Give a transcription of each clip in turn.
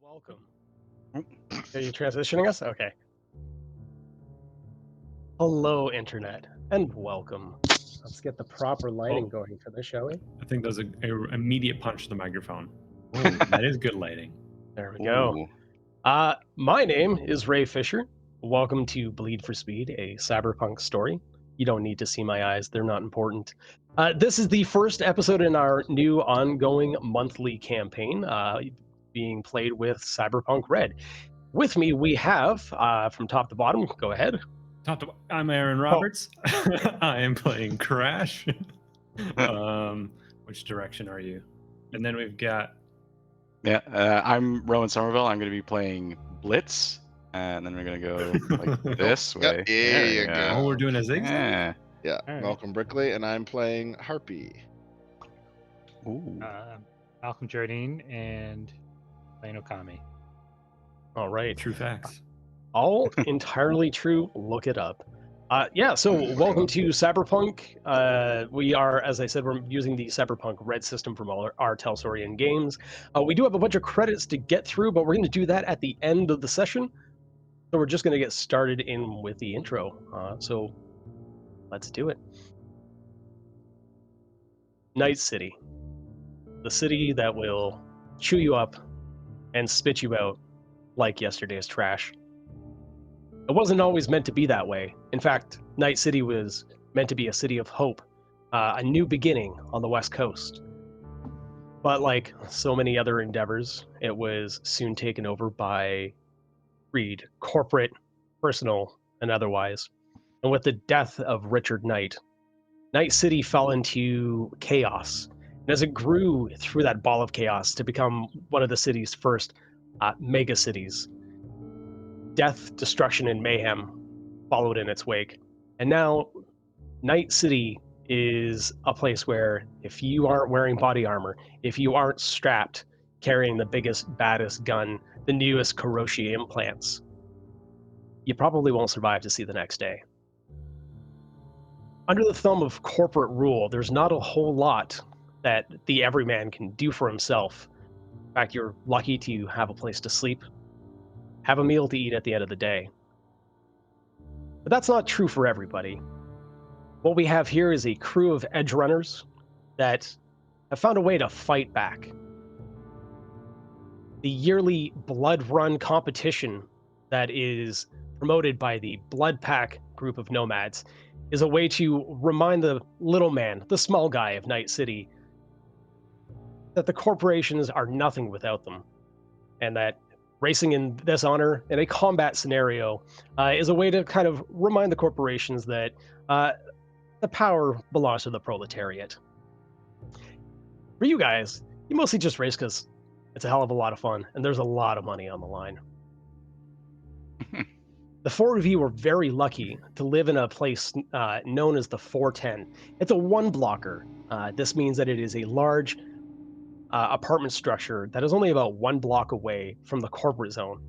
Welcome. Are you transitioning us? Okay. Hello, Internet, and welcome. Let's get the proper lighting going for this, shall we? I think there's an immediate punch to the microphone. Oh, that is good lighting. There we go. My name is Ray Fisher. Welcome to Bleed for Speed, a cyberpunk story. You don't need to see my eyes, they're not important. This is the first episode in our new ongoing monthly campaign being played with Cyberpunk Red. With me, we have, from top to bottom, go ahead. I'm Aaron Roberts. I am playing Crash. Which direction are you? And then we've got... I'm Rowan Somerville. I'm going to be playing Blitz. And then we're going to go like this way. Yep, there you go. Oh, we're doing a zigzag? Yeah, All right. Malcolm Brickley, and I'm playing Harpy. Ooh. Malcolm Jardine and playing Okami. All right. True facts. All entirely true. Look it up. So welcome to Cyberpunk. We are, as I said, we're using the Cyberpunk Red system from all our Talsorian games. We do have a bunch of credits to get through, but we're going to do that at the end of the session. So we're just going to get started in with the intro. So let's do it. Night City. The city that will chew you up and spit you out like yesterday's trash. It wasn't always meant to be that way. In fact, Night City was meant to be a city of hope, a new beginning on the West Coast. But like so many other endeavors, it was soon taken over by greed, corporate, personal, and otherwise. And with the death of Richard Knight, Night City fell into chaos. And as it grew through that ball of chaos to become one of the city's first mega cities, death, destruction, and mayhem followed in its wake. And now, Night City is a place where if you aren't wearing body armor, if you aren't strapped, carrying the biggest, baddest gun, the newest Karoshi implants, you probably won't survive to see the next day. Under the thumb of corporate rule, there's not a whole lot that the everyman can do for himself. In fact, you're lucky to have a place to sleep, have a meal to eat at the end of the day. But that's not true for everybody. What we have here is a crew of Edgerunners that have found a way to fight back. The yearly Blood Run competition that is promoted by the Blood Pack group of nomads is a way to remind the little man, the small guy of Night City, that the corporations are nothing without them, and that racing in this honor in a combat scenario is a way to kind of remind the corporations that the power belongs to the proletariat. For you guys, you mostly just race because it's a hell of a lot of fun, and there's a lot of money on the line. The four of you were very lucky to live in a place known as the 410. It's a one-blocker. This means that it is a large apartment structure that is only about 1 block away from the corporate zone.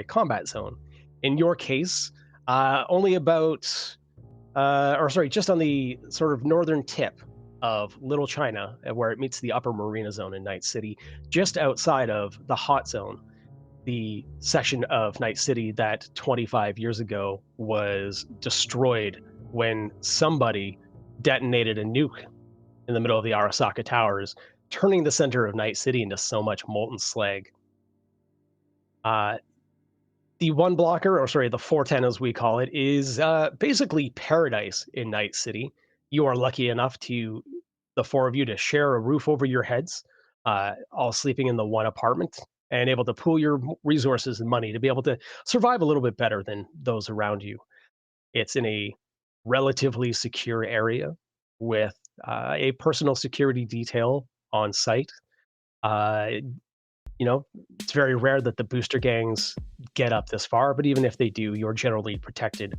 Combat zone. In your case, only about, just on the sort of northern tip of Little China, where it meets the upper marina zone in Night City, just outside of the hot zone, the section of Night City that 25 years ago was destroyed when somebody detonated a nuke in the middle of the Arasaka Towers, turning the center of Night City into so much molten slag. The one blocker, the 410 as we call it, is basically paradise in Night City. You are lucky enough the four of you, to share a roof over your heads, all sleeping in the one apartment, and able to pool your resources and money to be able to survive a little bit better than those around you. It's in a relatively secure area with a personal security detail on site. It's very rare that the booster gangs get up this far, but even if they do, you're generally protected.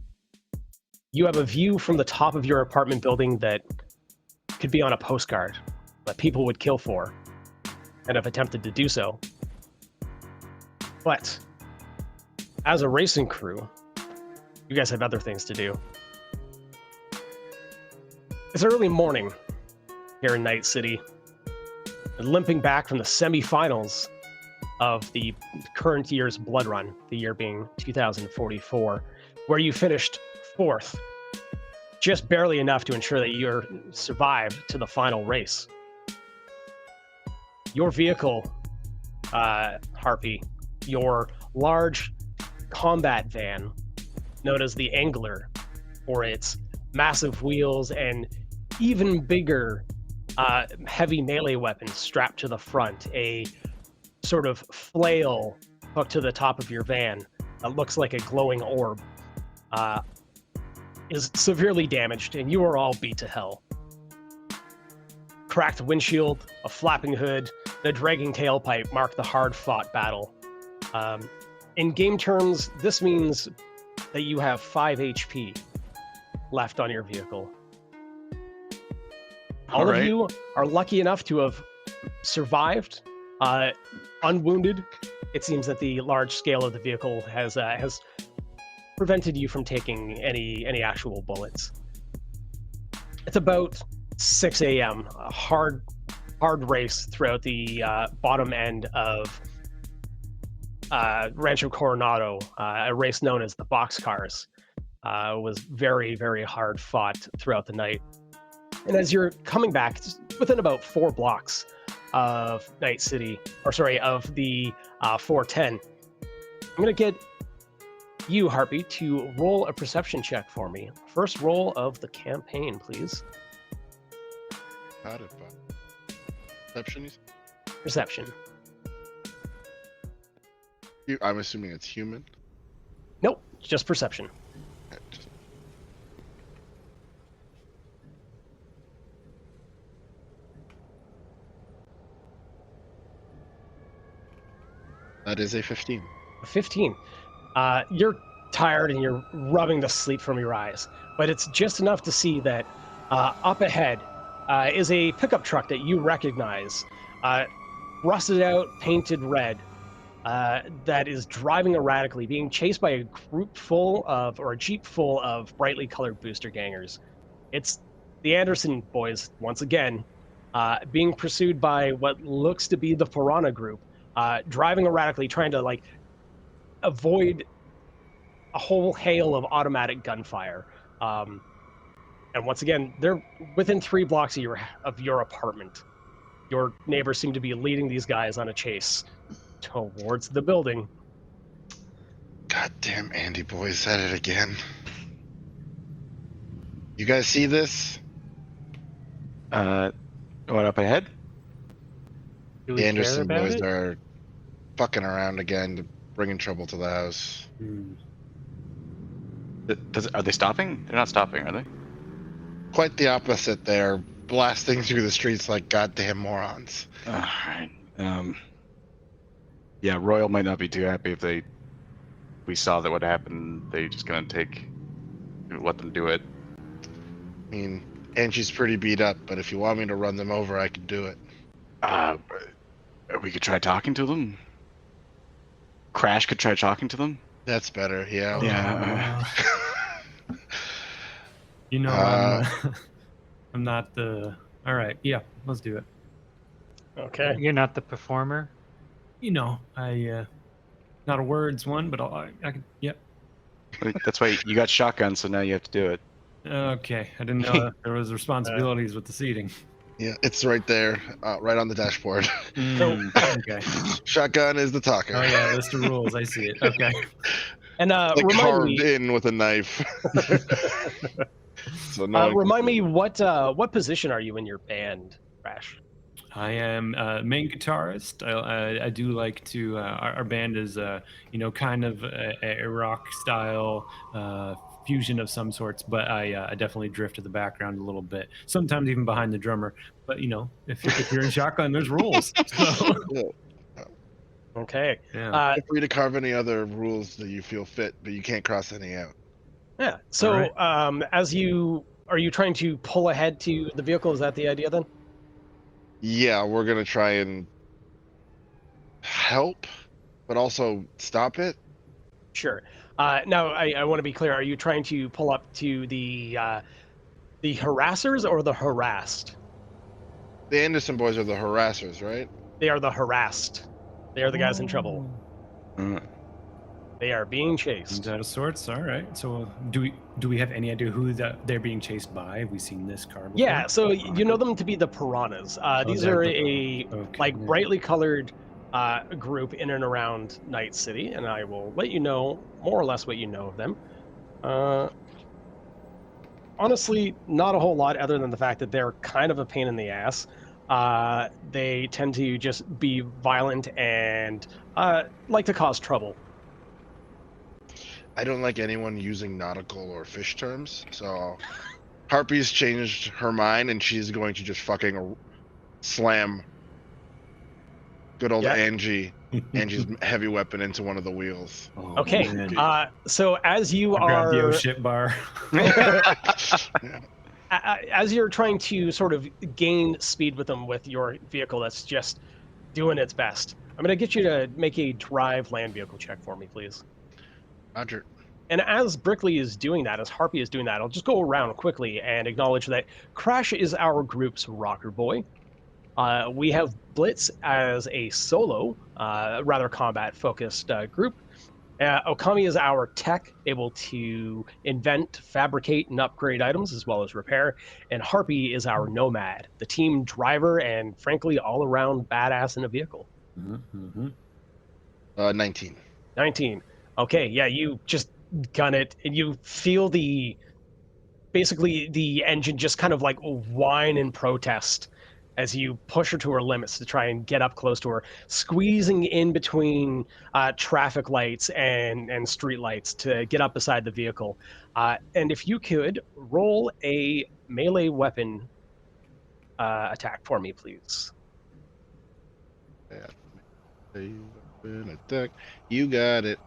You have a view from the top of your apartment building that could be on a postcard, that people would kill for and have attempted to do so. But as a racing crew, you guys have other things to do. It's early morning here in Night City. And limping back from the semifinals of the current year's blood run, the year being 2044, where you finished 4th, just barely enough to ensure that you're survived to the final race. Your vehicle, Harpy, your large combat van, known as the Angler, for its massive wheels and even bigger heavy melee weapons strapped to the front, a sort of flail hooked to the top of your van that looks like a glowing orb, is severely damaged, and you are all beat to hell. Cracked windshield, a flapping hood, and a dragging tailpipe mark the hard-fought battle. In game terms, this means that you have 5 HP left on your vehicle. All of you are lucky enough to have survived, unwounded. It seems that the large scale of the vehicle has prevented you from taking any actual bullets. It's about 6 a.m. A hard race throughout the bottom end of Rancho Coronado, a race known as the Boxcars. Was very, very hard fought throughout the night. And as you're coming back, within about 4 blocks of Night City, of the 410, I'm going to get you, Harpy, to roll a perception check for me. First roll of the campaign, please. Got it, bud. Perception, you said? Perception. I'm assuming it's human. Nope, just perception. Okay, just- That is a 15. 15. You're tired and you're rubbing the sleep from your eyes, but it's just enough to see that up ahead is a pickup truck that you recognize, rusted out, painted red, that is driving erratically, being chased by a jeep full of brightly colored booster gangers. It's the Anderson boys once again, being pursued by what looks to be the Piranha group, driving erratically, trying to avoid a whole hail of automatic gunfire. And once again, they're within 3 blocks of your apartment. Your neighbors seem to be leading these guys on a chase towards the building. Goddamn Andy boys at it again. You guys see this? What up ahead? Do we The care Anderson about boys it? are fucking around again, bringing trouble to the house. Are they stopping? They're not stopping, are they? Quite the opposite. They're blasting through the streets like goddamn morons. All right. Yeah, Royal might not be too happy if we saw that what happened. They just gonna let them do it. I mean, Angie's pretty beat up, but if you want me to run them over, I could do it. We could try talking to them. Crash could try talking to them. That's better, yeah. Yeah. You know, I'm not the. All right, yeah, let's do it. Okay. You're not the performer. You know, not a words one, but I can. Yep. That's why you got shotgun, so now you have to do it. Okay, I didn't know that there was responsibilities with the seating. Yeah, it's right there, right on the dashboard. Okay. Shotgun is the talker. Oh yeah, list of rules. I see it. Okay. And Like remind carved me, in with a knife. So no one can remind see. me what position are you in your band, Crash? I am main guitarist. I do like to. Our band is, kind of a rock style fusion of some sorts, but I definitely drift to the background a little bit. Sometimes even behind the drummer. But if you're in shotgun, there's rules. So, Yeah. Okay. yeah. Feel free to carve any other rules that you feel fit, but you can't cross any out. Yeah. So, All are you trying to pull ahead to the vehicle? Is that the idea then? Yeah, we're gonna try and help, but also stop it. Sure. Now, I want to be clear. Are you trying to pull up to the harassers or the harassed? The Anderson boys are the harassers, right? They are the harassed. They are the guys in trouble. Mm. They are being chased. Seems out of sorts. All right. So do we have any idea who they're being chased by? Have we seen this car before? Yeah, so you know them to be the piranhas. These they're are the- a okay, like yeah. brightly colored group in and around Night City, and I will let you know more or less what you know of them. Honestly, not a whole lot other than the fact that they're kind of a pain in the ass. They tend to just be violent and like to cause trouble. I don't like anyone using nautical or fish terms, so Harpy's changed her mind and she's going to just fucking slam good old Yeah. Angie's heavy weapon into one of the wheels. Oh, Okay, man. so as you I grabbed the are ship bar. as you're trying to sort of gain speed with them with your vehicle that's just doing its best, I'm going to get you to make a drive land vehicle check for me, please. Roger. And as Brickley is doing that, as Harpy is doing that, I'll just go around quickly and acknowledge that Crash is our group's rocker boy. We have Blitz as a solo, rather combat-focused group. Okami is our tech, able to invent, fabricate, and upgrade items as well as repair. And Harpy is our nomad, the team driver and, frankly, all-around badass in a vehicle. 19. 19. Okay, yeah, you just gun it, and you feel basically the engine just kind of like whine in protest as you push her to her limits to try and get up close to her, squeezing in between traffic lights and street lights to get up beside the vehicle. And if you could roll a melee weapon attack for me, please. Attack. You got it.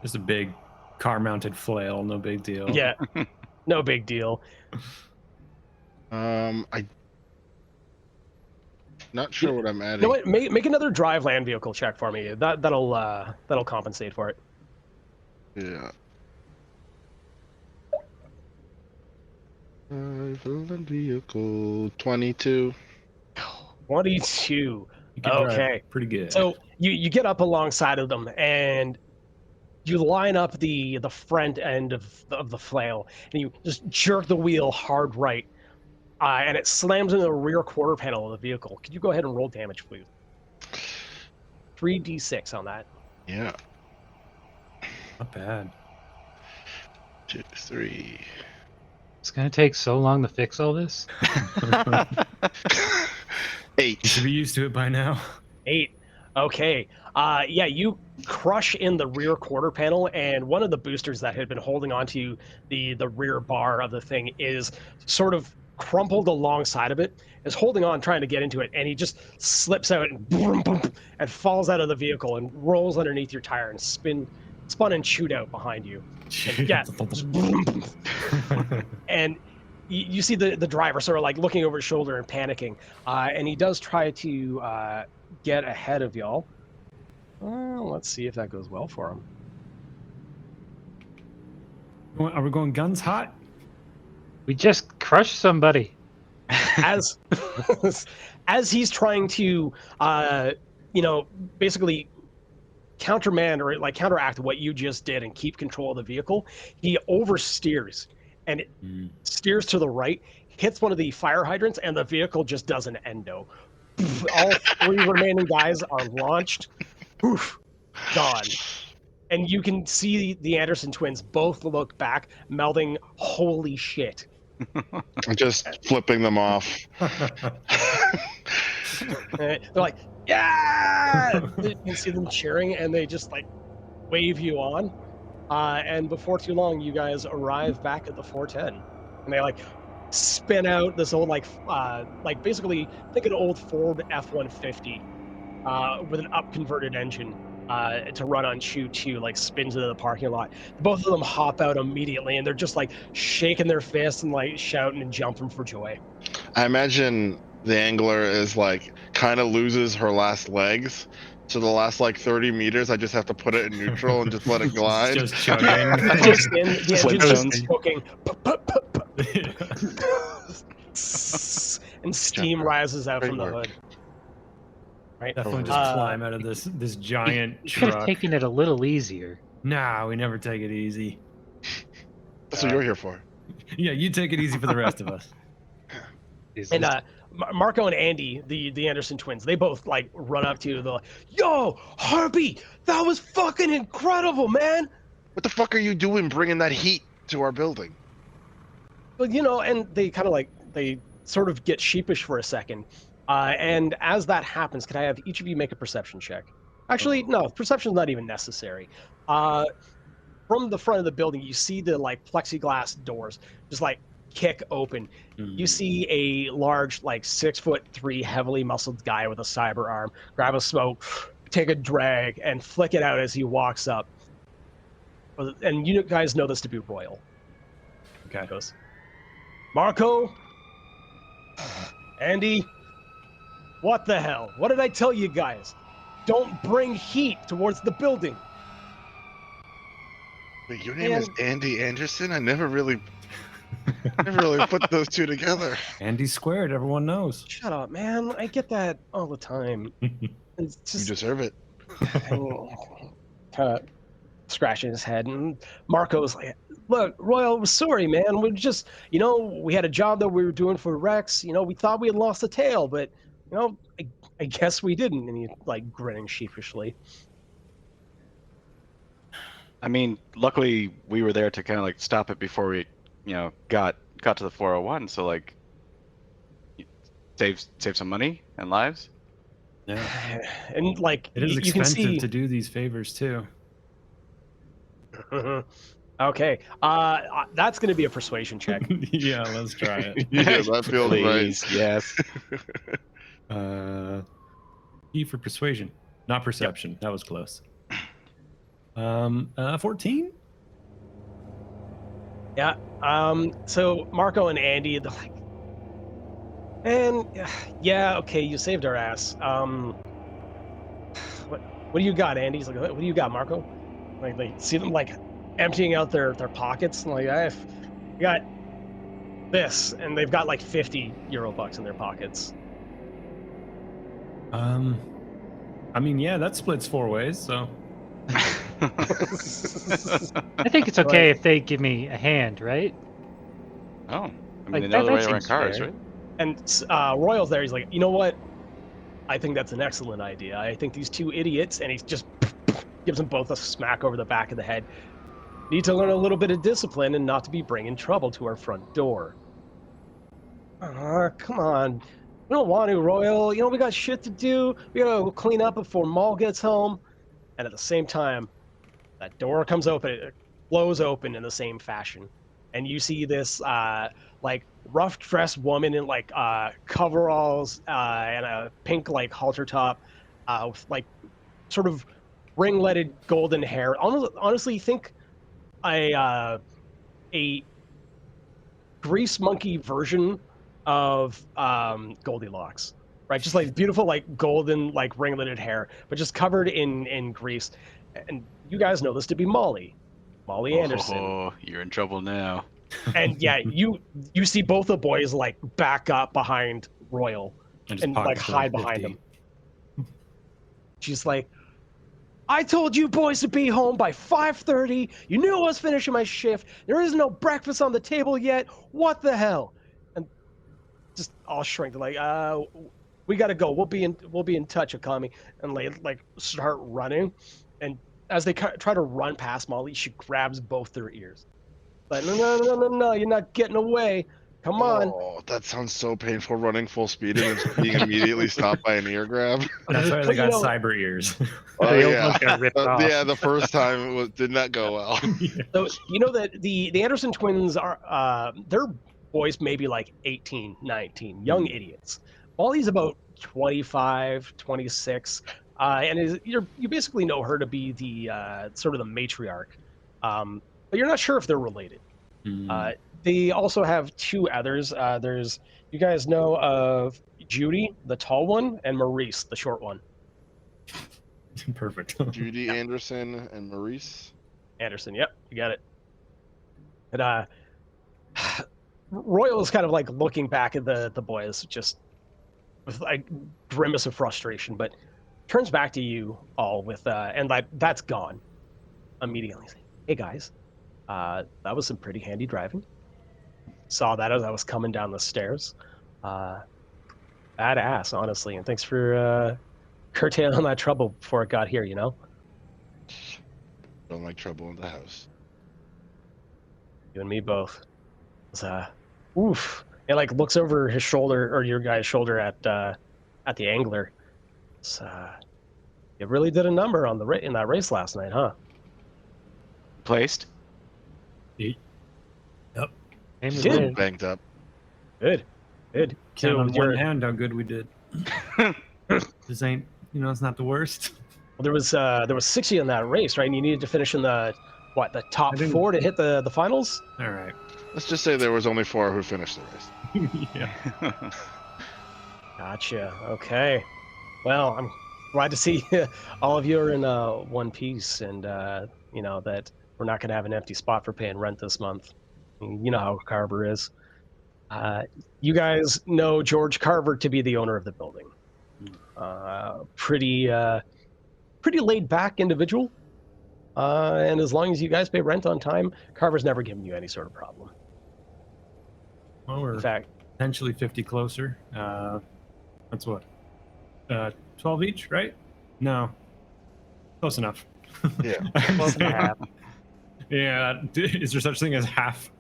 Just a big car-mounted flail, no big deal. Yeah, no big deal. I not sure what I'm adding. You know what? Make another drive land vehicle check for me. That'll compensate for it. Yeah. Land vehicle 22. 22. You can drive Okay. pretty good. So you get up alongside of them and you line up the front end of the flail and you just jerk the wheel hard right, and it slams into the rear quarter panel of the vehicle. Could you go ahead and roll damage, please? 3d6 on that. Yeah. Not bad. 2, 3. It's gonna take so long to fix all this. 8. You should be used to it by now. 8. Okay. Yeah, you crush in the rear quarter panel, and one of the boosters that had been holding onto the rear bar of the thing is sort of crumpled alongside of it, is holding on, trying to get into it, and he just slips out and boom, boom, and falls out of the vehicle and rolls underneath your tire and spun and chewed out behind you. And, yeah. And you see the driver sort of like looking over his shoulder and panicking, and he does try to get ahead of y'all. Well, let's see if that goes well for him. Are we going guns hot? We just crushed somebody. As as he's trying to basically countermand or like counteract what you just did and keep control of the vehicle, he oversteers and it steers to the right, hits one of the fire hydrants, and the vehicle just does an endo. All 3 remaining guys are launched. Poof, gone. And you can see the Anderson twins both look back, mouthing, "Holy shit." Just flipping them off. They're like, "Yeah!" You can see them cheering, and they just like wave you on. And before too long, you guys arrive back at the 410, and they like spin out this old like basically think an old Ford F-150 with an up-converted engine to run on Choo-Choo, like spins into the parking lot. Both of them hop out immediately, and they're just like shaking their fists and like shouting and jumping for joy. I imagine the angler is like kind of loses her last legs. So the last like 30 meters, I just have to put it in neutral and just let it glide. Just chugging. The engine's just choking. And steam rises out from the hood. right? Definitely just climb out of this giant You could have truck. taken it a little easier. Nah, we never take it easy. That's what you're here for. Yeah, you take it easy for the rest of us. And Marco and Andy, the Anderson twins, they both like run up to you. They're like, "Yo, Harpy, that was fucking incredible, man!" What the fuck are you doing bringing that heat to our building? But and they kind of like they sort of get sheepish for a second. And as that happens, could I have each of you make a perception check? Actually, no, perception's not even necessary. From the front of the building, you see the like plexiglass doors just like kick open. You see a large, like 6'3", heavily muscled guy with a cyber arm grab a smoke, take a drag, and flick it out as he walks up. And you guys know this to be Royal. Okay. He goes, Marco, Andy, what the hell? What did I tell you guys? Don't bring heat towards the building. Wait, your name is Andy Anderson? I never really put those two together. Andy squared, everyone knows. Shut up, man. I get that all the time. It's You just deserve it. kind of scratching his head. And Marco's like, look, Royal, we're sorry, man. We're just, we had a job that we were doing for Rex. We thought we had lost the tail, but, I guess we didn't. And he's like grinning sheepishly. I mean, luckily we were there to kind of like stop it before we, got to the 401. So like, save some money and lives. Yeah. And like, It is you can expensive see... to do these favors too. Okay. That's going to be a persuasion check. Yeah, let's try it. Yeah, that feels Please, right. yes. E for persuasion, not perception. Yep. That was close. 14. Yeah. So Marco and Andy, they're like, and yeah, okay, you saved our ass. What do you got, Andy? He's like, what do you got, Marco? Like they see them like emptying out their pockets, and like I got this, and they've got like 50 Euro-bucks in their pockets. I mean, yeah, that splits 4 ways, so. I think it's okay if they give me a hand, right? Oh, I mean, Like, they know the that way around seems cars, fair. right? And Royal's there. He's like, you know what? I think that's an excellent idea. I think these two idiots, and he just gives them both a smack over the back of the head, need to learn a little bit of discipline and not to be bringing trouble to our front door. Come on. We don't want to, Royal. We got shit to do. We gotta go clean up before Maul gets home. And at the same time, that door comes open. It blows open in the same fashion. And you see this, like, rough-dressed woman in, like, coveralls and a pink, like, halter top with, like, sort of ringletted golden hair. Honestly, think a grease monkey version of Goldilocks, right? Just like beautiful, like golden, like ringleted hair, but just covered in grease. And you guys know this to be Molly Anderson. Oh, you're in trouble now. And yeah, you see both the boys like back up behind Royal and like hide behind him. She's like, I told you boys to be home by 5:30. You knew I was finishing my shift. There is no breakfast on the table yet. What the hell? And just all shrink. Like, we gotta go. We'll be in touch, Okami. And they like start running. And as they try to run past Molly, she grabs both their ears. Like, no, you're not getting away. Come on. Oh, that sounds so painful, running full speed and then being immediately stopped by an ear grab. That's why they got cyber ears. Oh, They yeah. almost got ripped off. Yeah, the first time did not go well. So you know that the Anderson twins are their boys maybe like 18, 19, young idiots. Molly's about 25, 26, and you basically know her to be the sort of the matriarch, but you're not sure if they're related. They also have two others. You guys know of Judy, the tall one, and Maurice, the short one. Perfect. Judy Anderson and Maurice. Anderson, yep, you got it. And Royal is kind of like looking back at the boys, just with like grimace of frustration, but turns back to you all with and like that's gone immediately. Hey guys, that was some pretty handy driving. Saw that as I was coming down the stairs. Badass, honestly, and thanks for curtailing that trouble before it got here. Don't like trouble in the house. You and me both. Oof. And like looks over his shoulder or your guy's shoulder at the angler. You really did a number on in that race last night, huh? Placed. Aim You is did. in. Banked up. Good. Count So on you're- one hand how good we did. This ain't, it's not the worst. Well, there was 60 in that race, right? And you needed to finish in the top I didn't- 4 to hit the finals. All right. Let's just say there was only 4 who finished the race. Yeah. Gotcha. Okay. Well, I'm glad to see all of you are in one piece, and that we're not going to have an empty spot for paying rent this month. You know how Carver is. You guys know George Carver to be the owner of the building. Pretty laid back individual. And as long as you guys pay rent on time, Carver's never given you any sort of problem. Well, we're In fact, potentially 50 closer. That's what? 12 each, right? No. Close enough. Yeah. Close to half. Yeah. Is there such thing as half?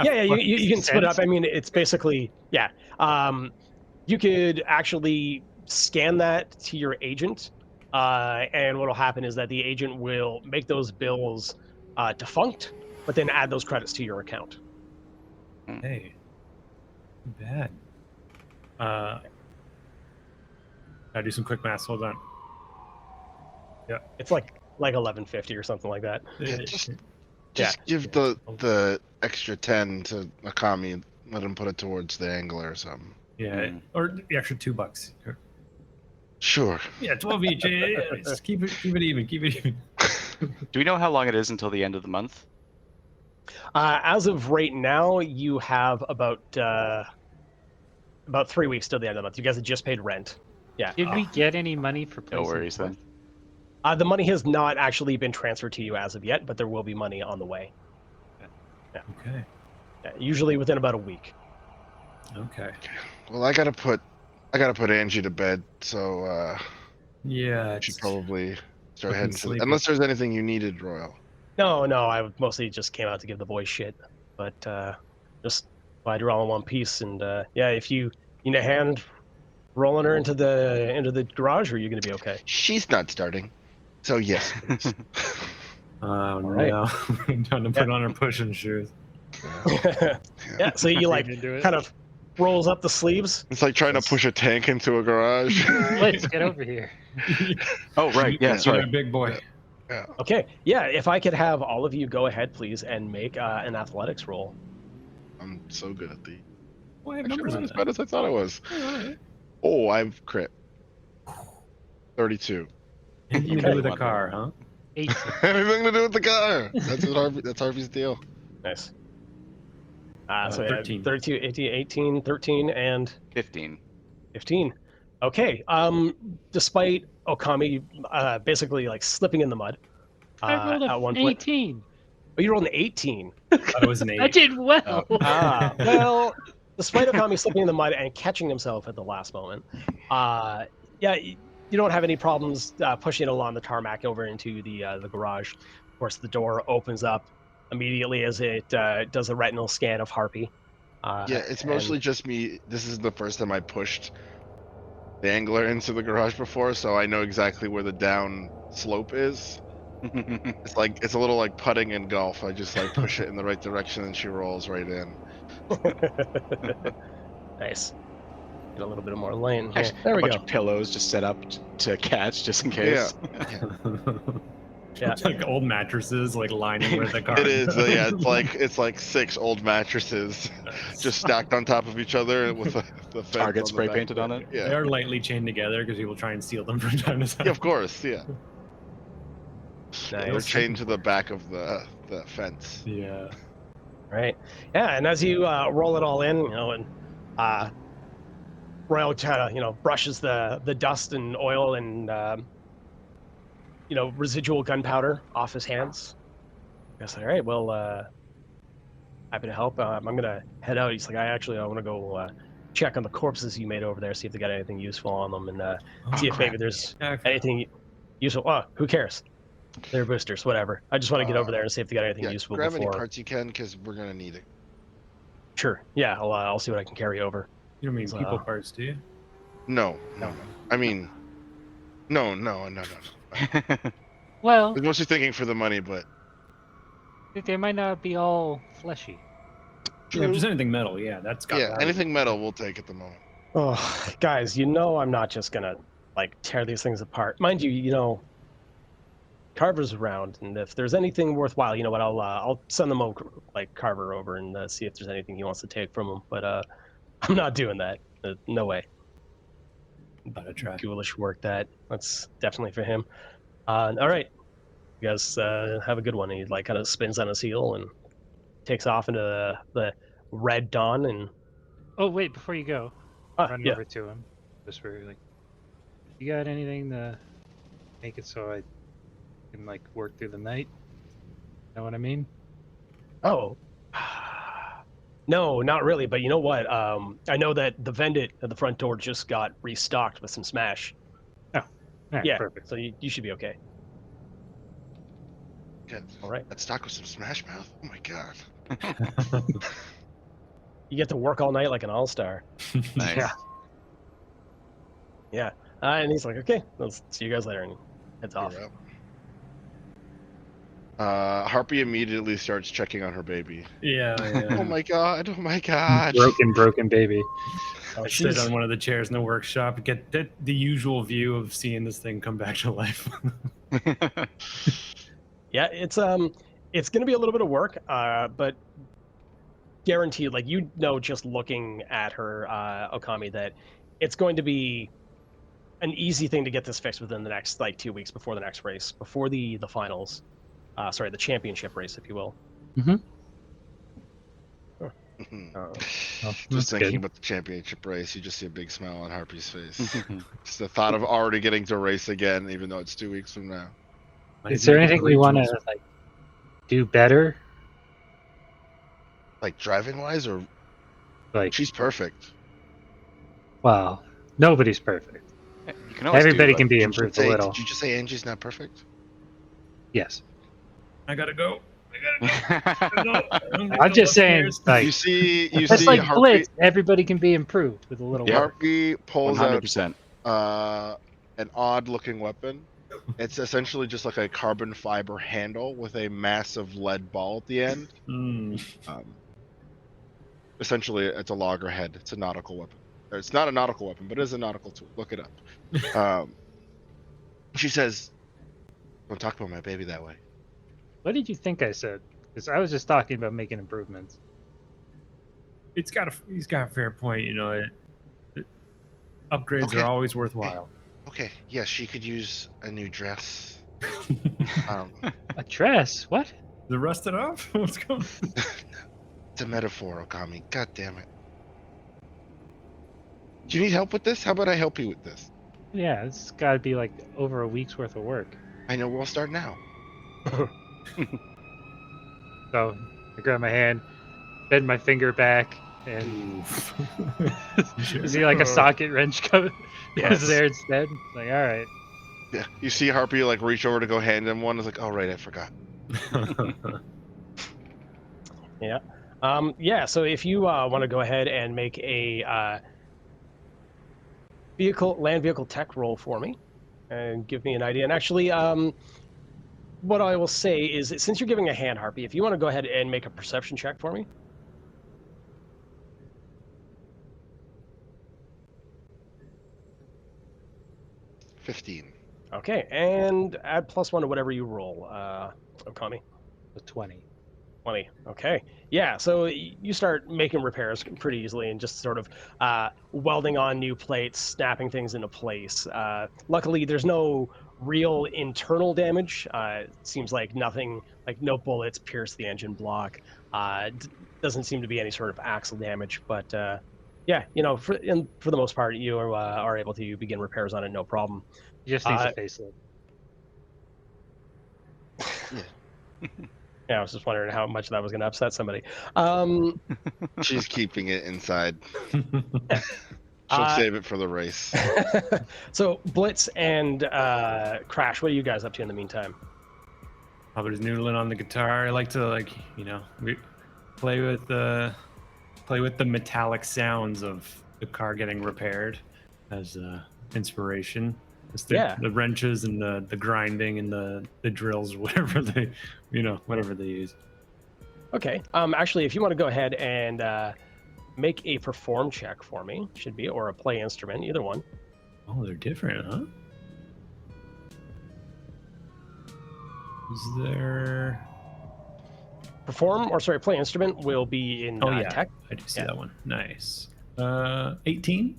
yeah, you can split up. cents? I mean, it's basically, yeah. You could actually scan that to your agent, and what will happen is that the agent will make those bills defunct, but then add those credits to your account. Hey. Too bad. Gotta do some quick math. Hold on. It's like 1150 or something like that. Yeah, just give the extra 10 to Okami and let him put it towards the angler or something. Yeah. Or the extra $2. Sure. Yeah, 12 each. Yeah, just keep it even. Keep it even. Do we know how long it is until the end of the month? As of right now, you have about 3 weeks till the end of the month. You guys have just paid rent. Yeah. Did we get any money for No placing worries then. The money has not actually been transferred to you as of yet, but there will be money on the way. Okay. Yeah, usually within about a week. Okay. Well, I gotta put Angie to bed, so Yeah. I should It's, probably start fucking heading to sleepy. unless there's anything you needed, Royal. No, I mostly just came out to give the boys shit, but just glad you're all in one piece. And yeah, if you need a hand rolling her into the garage, or are you gonna be okay? She's not starting, so yes. please. oh right. no. Time to put on her pushing shoes. Yeah, so you like into it. kind of rolls up the sleeves. It's like trying to push a tank into a garage. Blitz, get over here. Oh, right. Yeah, You're sorry. a big boy. Yeah. Okay, yeah, if I could have all of you go ahead, please, and make an athletics roll. I'm so good at the. Well, I have Actually, numbers I'm in not as that. bad as I thought I was. Alright. Oh, I've crit. 32. Anything to do with a car, huh? 18. Anything to do with the car? That's Harvey's deal. Nice. So yeah, 13. 32, 18, 13, and 15. 15. Okay. Despite Okami basically like slipping in the mud I rolled at one an point. 18. Oh, you rolled an 18. That was an 8. I did well. Well, despite Okami slipping in the mud and catching himself at the last moment, yeah, you don't have any problems pushing it along the tarmac over into the garage. Of course, the door opens up immediately as it does a retinal scan of Harpy. Yeah, it's and- mostly just me. This is the first time I pushed the angler into the garage before, so I know exactly where the down slope is. It's a little like putting in golf. I just like push it in the right direction and she rolls right in. Nice. Get a little bit more lane. Here. Actually, There a we bunch go. of pillows just set up to catch, just in case. Yeah. Like old mattresses, like lining where the car. It is. Yeah, it's like 6 old mattresses just stacked on top of each other with the fence Target on the spray back. painted on it. They Yeah. are lightly chained together because people try and steal them from time to time. Yeah, of course. Yeah. They're Nice. chained to the back of the fence. Yeah. Right. Yeah, and as you roll it all in, and Royal kind of, brushes the dust and oil and, residual gunpowder off his hands. I guess, all right, well, happy to help. I'm going to head out. He's like, I want to go check on the corpses you made over there, see if they got anything useful on them, and see if maybe there's anything useful. Oh, who cares? They're boosters, whatever. I just want to get over there and see if they got anything useful grab before. any parts you can, because we're going to need it. Sure. Yeah, I'll see what I can carry over. You don't mean people parts, do you? No. I mean, no. Well, I was mostly thinking for the money, but they might not be all fleshy. Yeah, if there's anything metal, yeah, that's got value. Anything metal we'll take at the moment. Oh, guys, I'm not just gonna tear these things apart. Mind you, Carver's around, and if there's anything worthwhile, you know what? I'll send them over, Carver over, and see if there's anything he wants to take from him. But I'm not doing that. No way. About to try. Ghoulish work that's definitely for him. All right, you guys have a good one. He kind of spins on his heel and takes off into the red dawn. And oh wait, before you go, run yeah. over to him. Just for you got anything to make it so I can work through the night? Know what I mean? Oh. No, not really. But you know what? I know that the vendit at the front door just got restocked with some smash. Right, yeah, perfect. so you should be okay. Good. All right. That stock with some Smash Mouth? Oh my god. You get to work all night like an all-star. Nice. Yeah. And he's like, okay, let's see you guys later, and heads off. Harpy immediately starts checking on her baby. Yeah. Oh my god. Broken baby. I sit on one of the chairs in the workshop, get the usual view of seeing this thing come back to life. Yeah, it's gonna be a little bit of work, but guaranteed, just looking at her, Okami, that it's going to be an easy thing to get this fixed within the next 2 weeks before the next race, before the finals. The championship race, if you will. Mm-hmm. Just thinking about the championship race, you just see a big smile on Harpy's face. Just the thought of already getting to race again, even though it's 2 weeks from now. Is there anything we want to do better? Driving wise, or she's perfect. Well, nobody's perfect. You can always Everybody can be improved a little. Did you just say Angie's not perfect? Yes. I gotta go. I'm just saying, you see that's Harpy, Blitz. Everybody can be improved with a little work. Harpy pulls 100%. out an odd-looking weapon. It's essentially just like a carbon fiber handle with a massive lead ball at the end. Essentially, it's a loggerhead. It's a nautical weapon. It's not a nautical weapon, but it is a nautical tool. Look it up. She says, "Don't talk about my baby that way." What did you think I said? Because I was just talking about making improvements. He's got a fair point. Upgrades are always worthwhile. Okay, yes, she could use a new dress. A dress? What? The rusted off? What's going on? It's a metaphor, Okami. God damn it. Do you need help with this? How about I help you with this? Yeah, it's got to be over a week's worth of work. I know, we'll start now. So I grab my hand, bend my finger back, and you see a socket wrench goes there instead. It's all right. Yeah, you see Harpy reach over to go hand him one. It's oh right, I forgot. Yeah. So if you want to go ahead and make a land vehicle tech roll for me, and give me an idea. And actually, what I will say is, since you're giving a hand, Harpy, if you want to go ahead and make a perception check for me. 15. Okay, and add +1 to whatever you roll, Okami. 20. 20. Okay. Yeah, so you start making repairs pretty easily and just sort of welding on new plates, snapping things into place. Luckily, there's no real internal damage. It seems like nothing, no bullets pierce the engine block. Doesn't seem to be any sort of axle damage, but Yeah, for the most part, you are able to begin repairs on it, no problem. He just needs Uh, a facelift. Yeah, I was just wondering how much that was going to upset somebody. She's keeping it inside. Yeah. She'll save it for the race. So Blitz and Crash, what are you guys up to in the meantime? I was noodling on the guitar. I like to play with the metallic sounds of the car getting repaired as inspiration. It's the wrenches and the grinding and the drills, whatever they use. Okay. Actually, if you want to go ahead and make a perform check for me, should be, or a play instrument, either one. Oh, they're different, huh? Is there play instrument will be in tech. I do see that one. Nice. 18.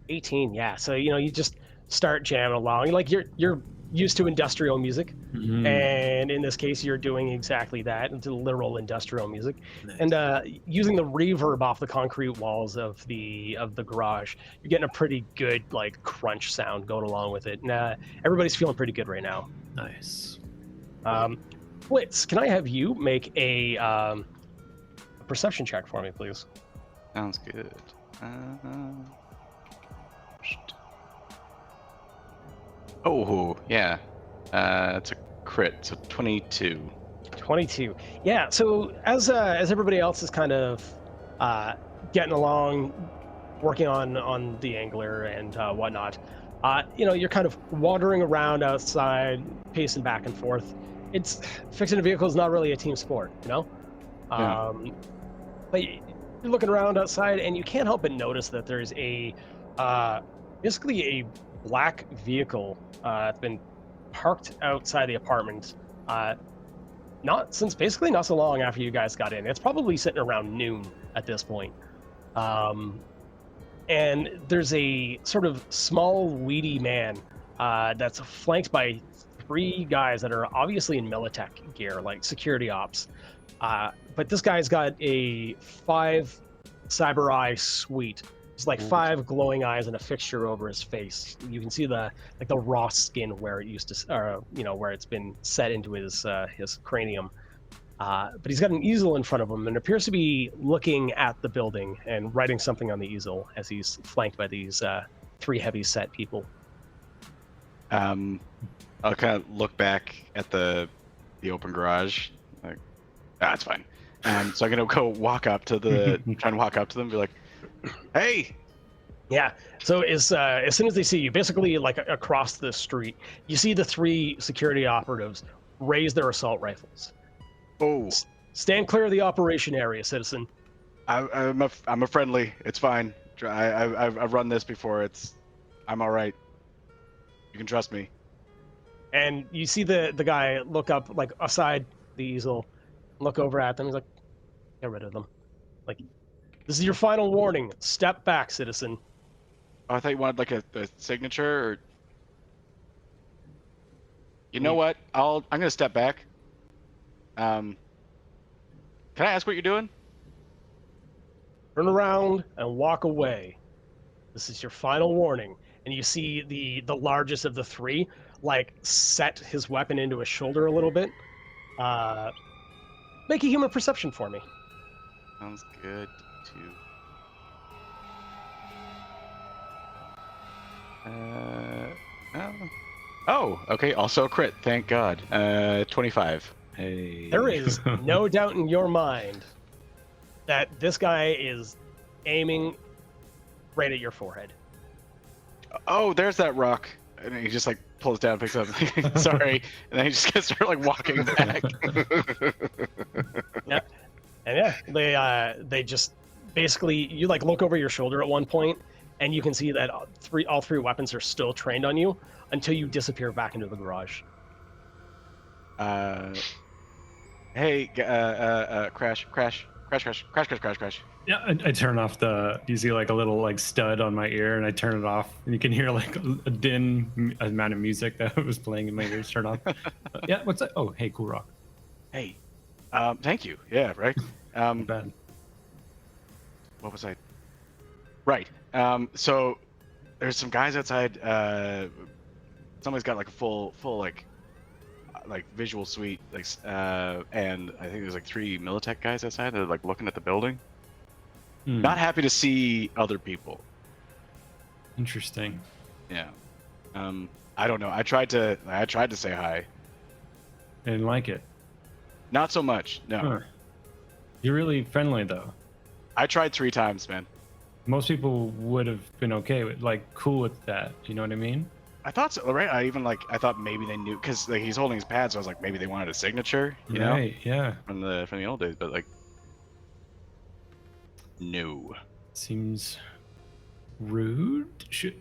18. Yeah. So you just start jamming along. Like you're used to industrial music, and in this case, you're doing exactly that. It's literal industrial music, nice. And using the reverb off the concrete walls of the garage, you're getting a pretty good like crunch sound going along with it. And everybody's feeling pretty good right now. Nice. Blitz, can I have you make a perception check for me, please? Sounds good. Oh, yeah. It's a crit, so 22. 22. Yeah, so as everybody else is kind of getting along, working on the angler and whatnot, you're kind of wandering around outside, pacing back and forth. Fixing a vehicle is not really a team sport, Yeah. But you're looking around outside, and you can't help but notice that there's basically a black vehicle that's been parked outside the apartment, not so long after you guys got in. It's probably sitting around noon at this point. And there's a sort of small, weedy man that's flanked by 3 guys that are obviously in Militech gear, like security ops. But this guy's got a 5 cyber eye suite. It's like 5 glowing eyes and a fixture over his face. You can see the raw skin where it used to, where it's been set into his cranium. But he's got an easel in front of him and appears to be looking at the building and writing something on the easel as he's flanked by these 3 heavy set people. I'll kind of look back at the open garage, like, it's fine. So I'm gonna go walk up to try and walk up to them, and be like, "Hey!" Yeah. So as soon as they see you, basically like across the street, you see the 3 security operatives raise their assault rifles. Oh! Stand clear of the operation area, citizen. I'm a friendly. It's fine. I've run this before. I'm all right. You can trust me. And you see the guy look up, like, aside the easel, look over at them. He's like, get rid of them. Like, this is your final warning. Step back, citizen. Oh, I thought you wanted, like, a signature, or... You know what? I'm going to step back. Can I ask what you're doing? Turn around and walk away. This is your final warning. And you see the largest of the 3, like, set his weapon into his shoulder a little bit. Make a human perception for me. Sounds good, too. Oh, okay, also a crit, thank God. 25. Hey. There is no doubt in your mind that this guy is aiming right at your forehead. Oh, there's that rock. And he just, like, pulls down, picks up. Sorry. And then he just gets start, like, walking back. Yeah. And yeah, they just basically, you, like, look over your shoulder at one point, and you can see that all three weapons are still trained on you until you disappear back into the garage. Hey, crash. Yeah, I turn off you see like a little like stud on my ear, and I turn it off, and you can hear like a din amount of music that was playing in my ears turn off. Yeah, what's that? Oh, hey, cool rock. Hey, thank you. Yeah, right. Not bad. What was I? Right. So there's some guys outside. Somebody's got like a full like visual suite, like and I think there's like 3 Militech guys outside that are like looking at the building. Not happy to see other people. Interesting. Yeah. I don't know. I tried to say hi. I didn't like it. Not so much. No. Huh. You're really friendly though. I tried 3 times, man. Most people would have been okay with, like, cool with that. You know what I mean? I thought so, right? I thought maybe they knew because like he's holding his pad, so I was like maybe they wanted a signature, you know, Yeah. from the old days, but like, no. Seems rude. Should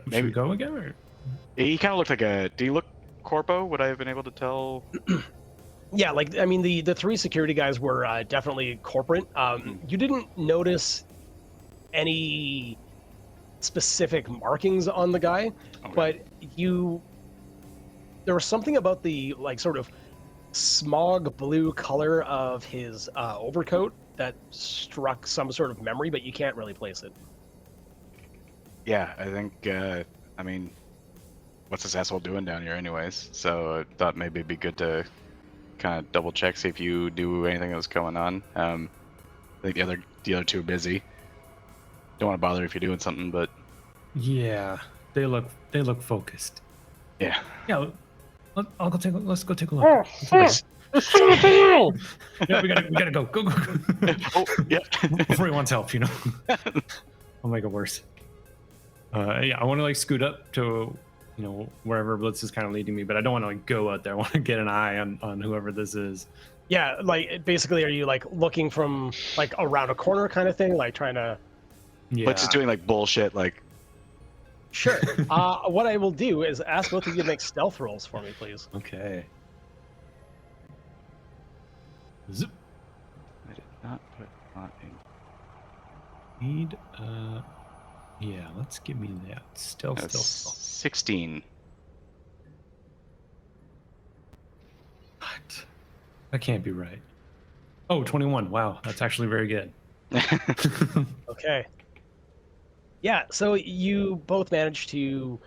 Maybe we go again? Or? he kind of looked like a. Do you look corpo? Would I have been able to tell? Yeah, like I mean, the 3 security guys were definitely corporate. You didn't notice any specific markings on the guy, but there was something about the like sort of smog blue color of his overcoat that struck some sort of memory, but you can't really place it. Yeah, I think. I mean, what's this asshole doing down here, anyways? So I thought maybe it'd be good to kind of double check, see if you knew anything that was going on. I think the other 2 are busy. Don't want to bother if you're doing something, but Yeah, they look focused. yeah. Yeah, let's go take a look. Oh, Yeah, we gotta go. Go. Oh, yeah. Before he wants help, you know. I'll make it worse. Yeah, I want to like scoot up to, wherever Blitz is kind of leading me, but I don't want to like go out there. I want to get an eye on whoever this is. Yeah, like basically, are you like looking from like around a corner kind of thing, like trying to? Yeah. Blitz is doing like bullshit, like. Sure. What I will do is ask both of you to make stealth rolls for me, please. Okay. Zip. I did not put on in. Need yeah, let's give me that. Stealth. 16. What? That can't be right. Oh, 21. Wow, that's actually very good. Okay. Yeah, so you both managed to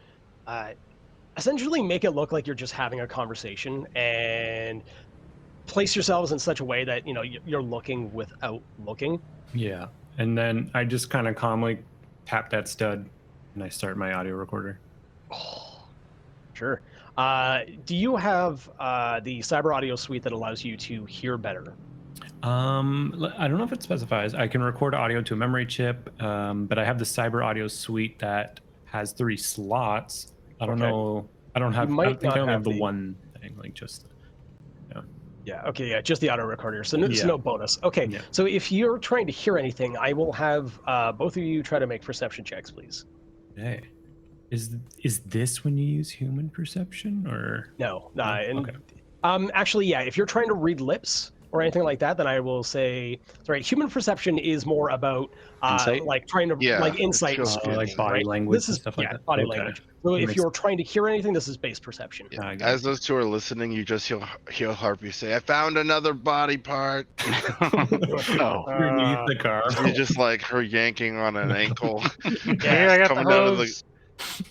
essentially make it look like you're just having a conversation and place yourselves in such a way that, you're looking without looking. Yeah, and then I just kind of calmly tap that stud and I start my audio recorder. Oh, sure. Do you have the cyber audio suite that allows you to hear better? I don't know if it specifies. I can record audio to a memory chip, but I have the cyber audio suite that has 3 slots. I don't know. I don't have. I think I only have the one thing, like just. Yeah. Okay. Yeah. Just the auto recorder. So it's no bonus. Okay. Yeah. So if you're trying to hear anything, I will have both of you try to make perception checks, please. Hey, is this when you use human perception or? No. Okay. Actually, yeah. If you're trying to read lips or anything like that, then I will say, sorry, human perception is more about Insight? like trying to like insight, and speaking, like body right? language This is and stuff like that. body Okay. language. So if you're trying to hear anything, this is base perception. I got As those 2 are listening, you just hear Harpy say, "I found another body part." Oh. underneath the car. You just like her yanking on an ankle. Here, I got the Coming out of hose.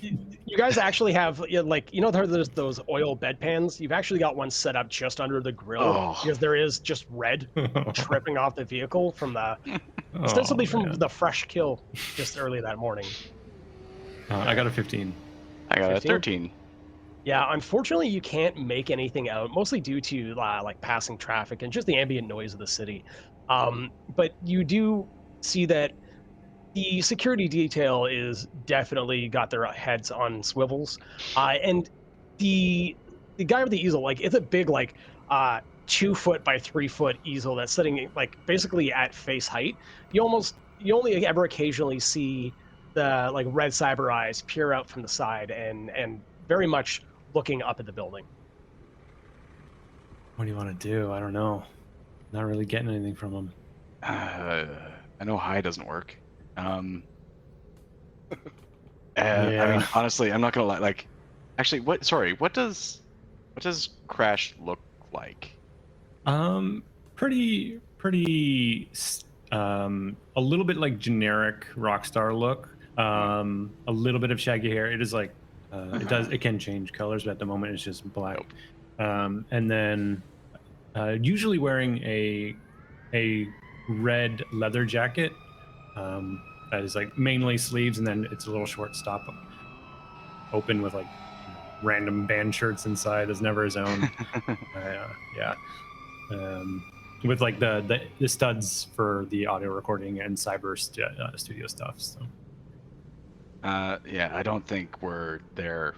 You guys actually have there's those oil bedpans. You've actually got one set up just under the grill Oh. because there is just red dripping off the vehicle from the ostensibly from the fresh kill just early that morning. I got a 15. I got 15? a 13. Yeah, unfortunately, you can't make anything out, mostly due to like passing traffic and just the ambient noise of the city. But you do see that the security detail is definitely got their heads on swivels, and the guy with the easel, like it's a big 2 foot by 3 foot easel that's sitting like basically at face height. You only ever occasionally see the like red cyber eyes peer out from the side and very much looking up at the building. What do you want to do? I don't know. Not really getting anything from him. I know high doesn't work. I mean, honestly, I'm not gonna lie. Like, actually, what does Crash look like? Pretty a little bit like generic Rockstar look. A little bit of shaggy hair. It is like it can change colors, but at the moment it's just black. And then usually wearing a red leather jacket that is like mainly sleeves, and then it's a little short stop open with like random band shirts inside that's never his own. With like the studs for the audio recording and cyber studio stuff. So I don't think we're there.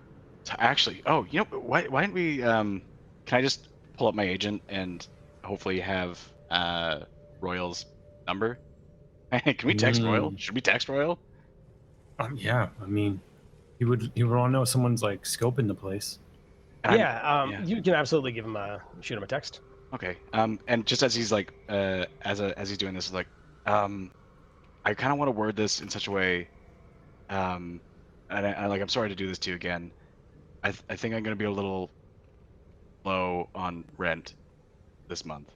Actually, you know, why didn't we? Can I just pull up my agent and hopefully have Royal's number? Can we text Royal? Should we text Royal? Yeah, I mean, he would want to know if someone's like scoping the place. You can absolutely shoot him a text. Okay. And just as he's like, as he's doing this, like, I kind of want to word this in such a way, and I'm sorry to do this to you again. I think I'm gonna be a little low on rent this month.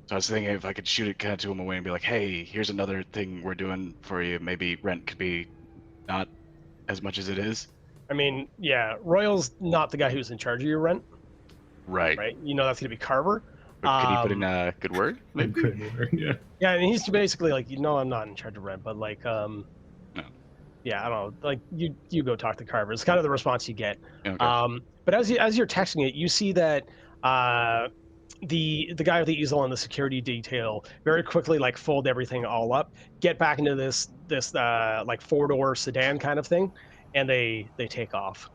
So I was thinking if I could shoot it kind of to him away and be like, hey, here's another thing we're doing for you. Maybe rent could be not as much as it is. I mean, yeah, Royal's not the guy who's in charge of your rent. Right. You know that's going to be Carver. But can you put in a good word? Maybe? Good word, yeah. Yeah, and he's basically like, I'm not in charge of rent, but like, No. Yeah, I don't know. Like, you go talk to Carver. It's kind of the response you get. Okay. But as you're texting it, you see that the guy with the easel and the security detail very quickly like fold everything all up, get back into this like 4-door sedan kind of thing, and they take off.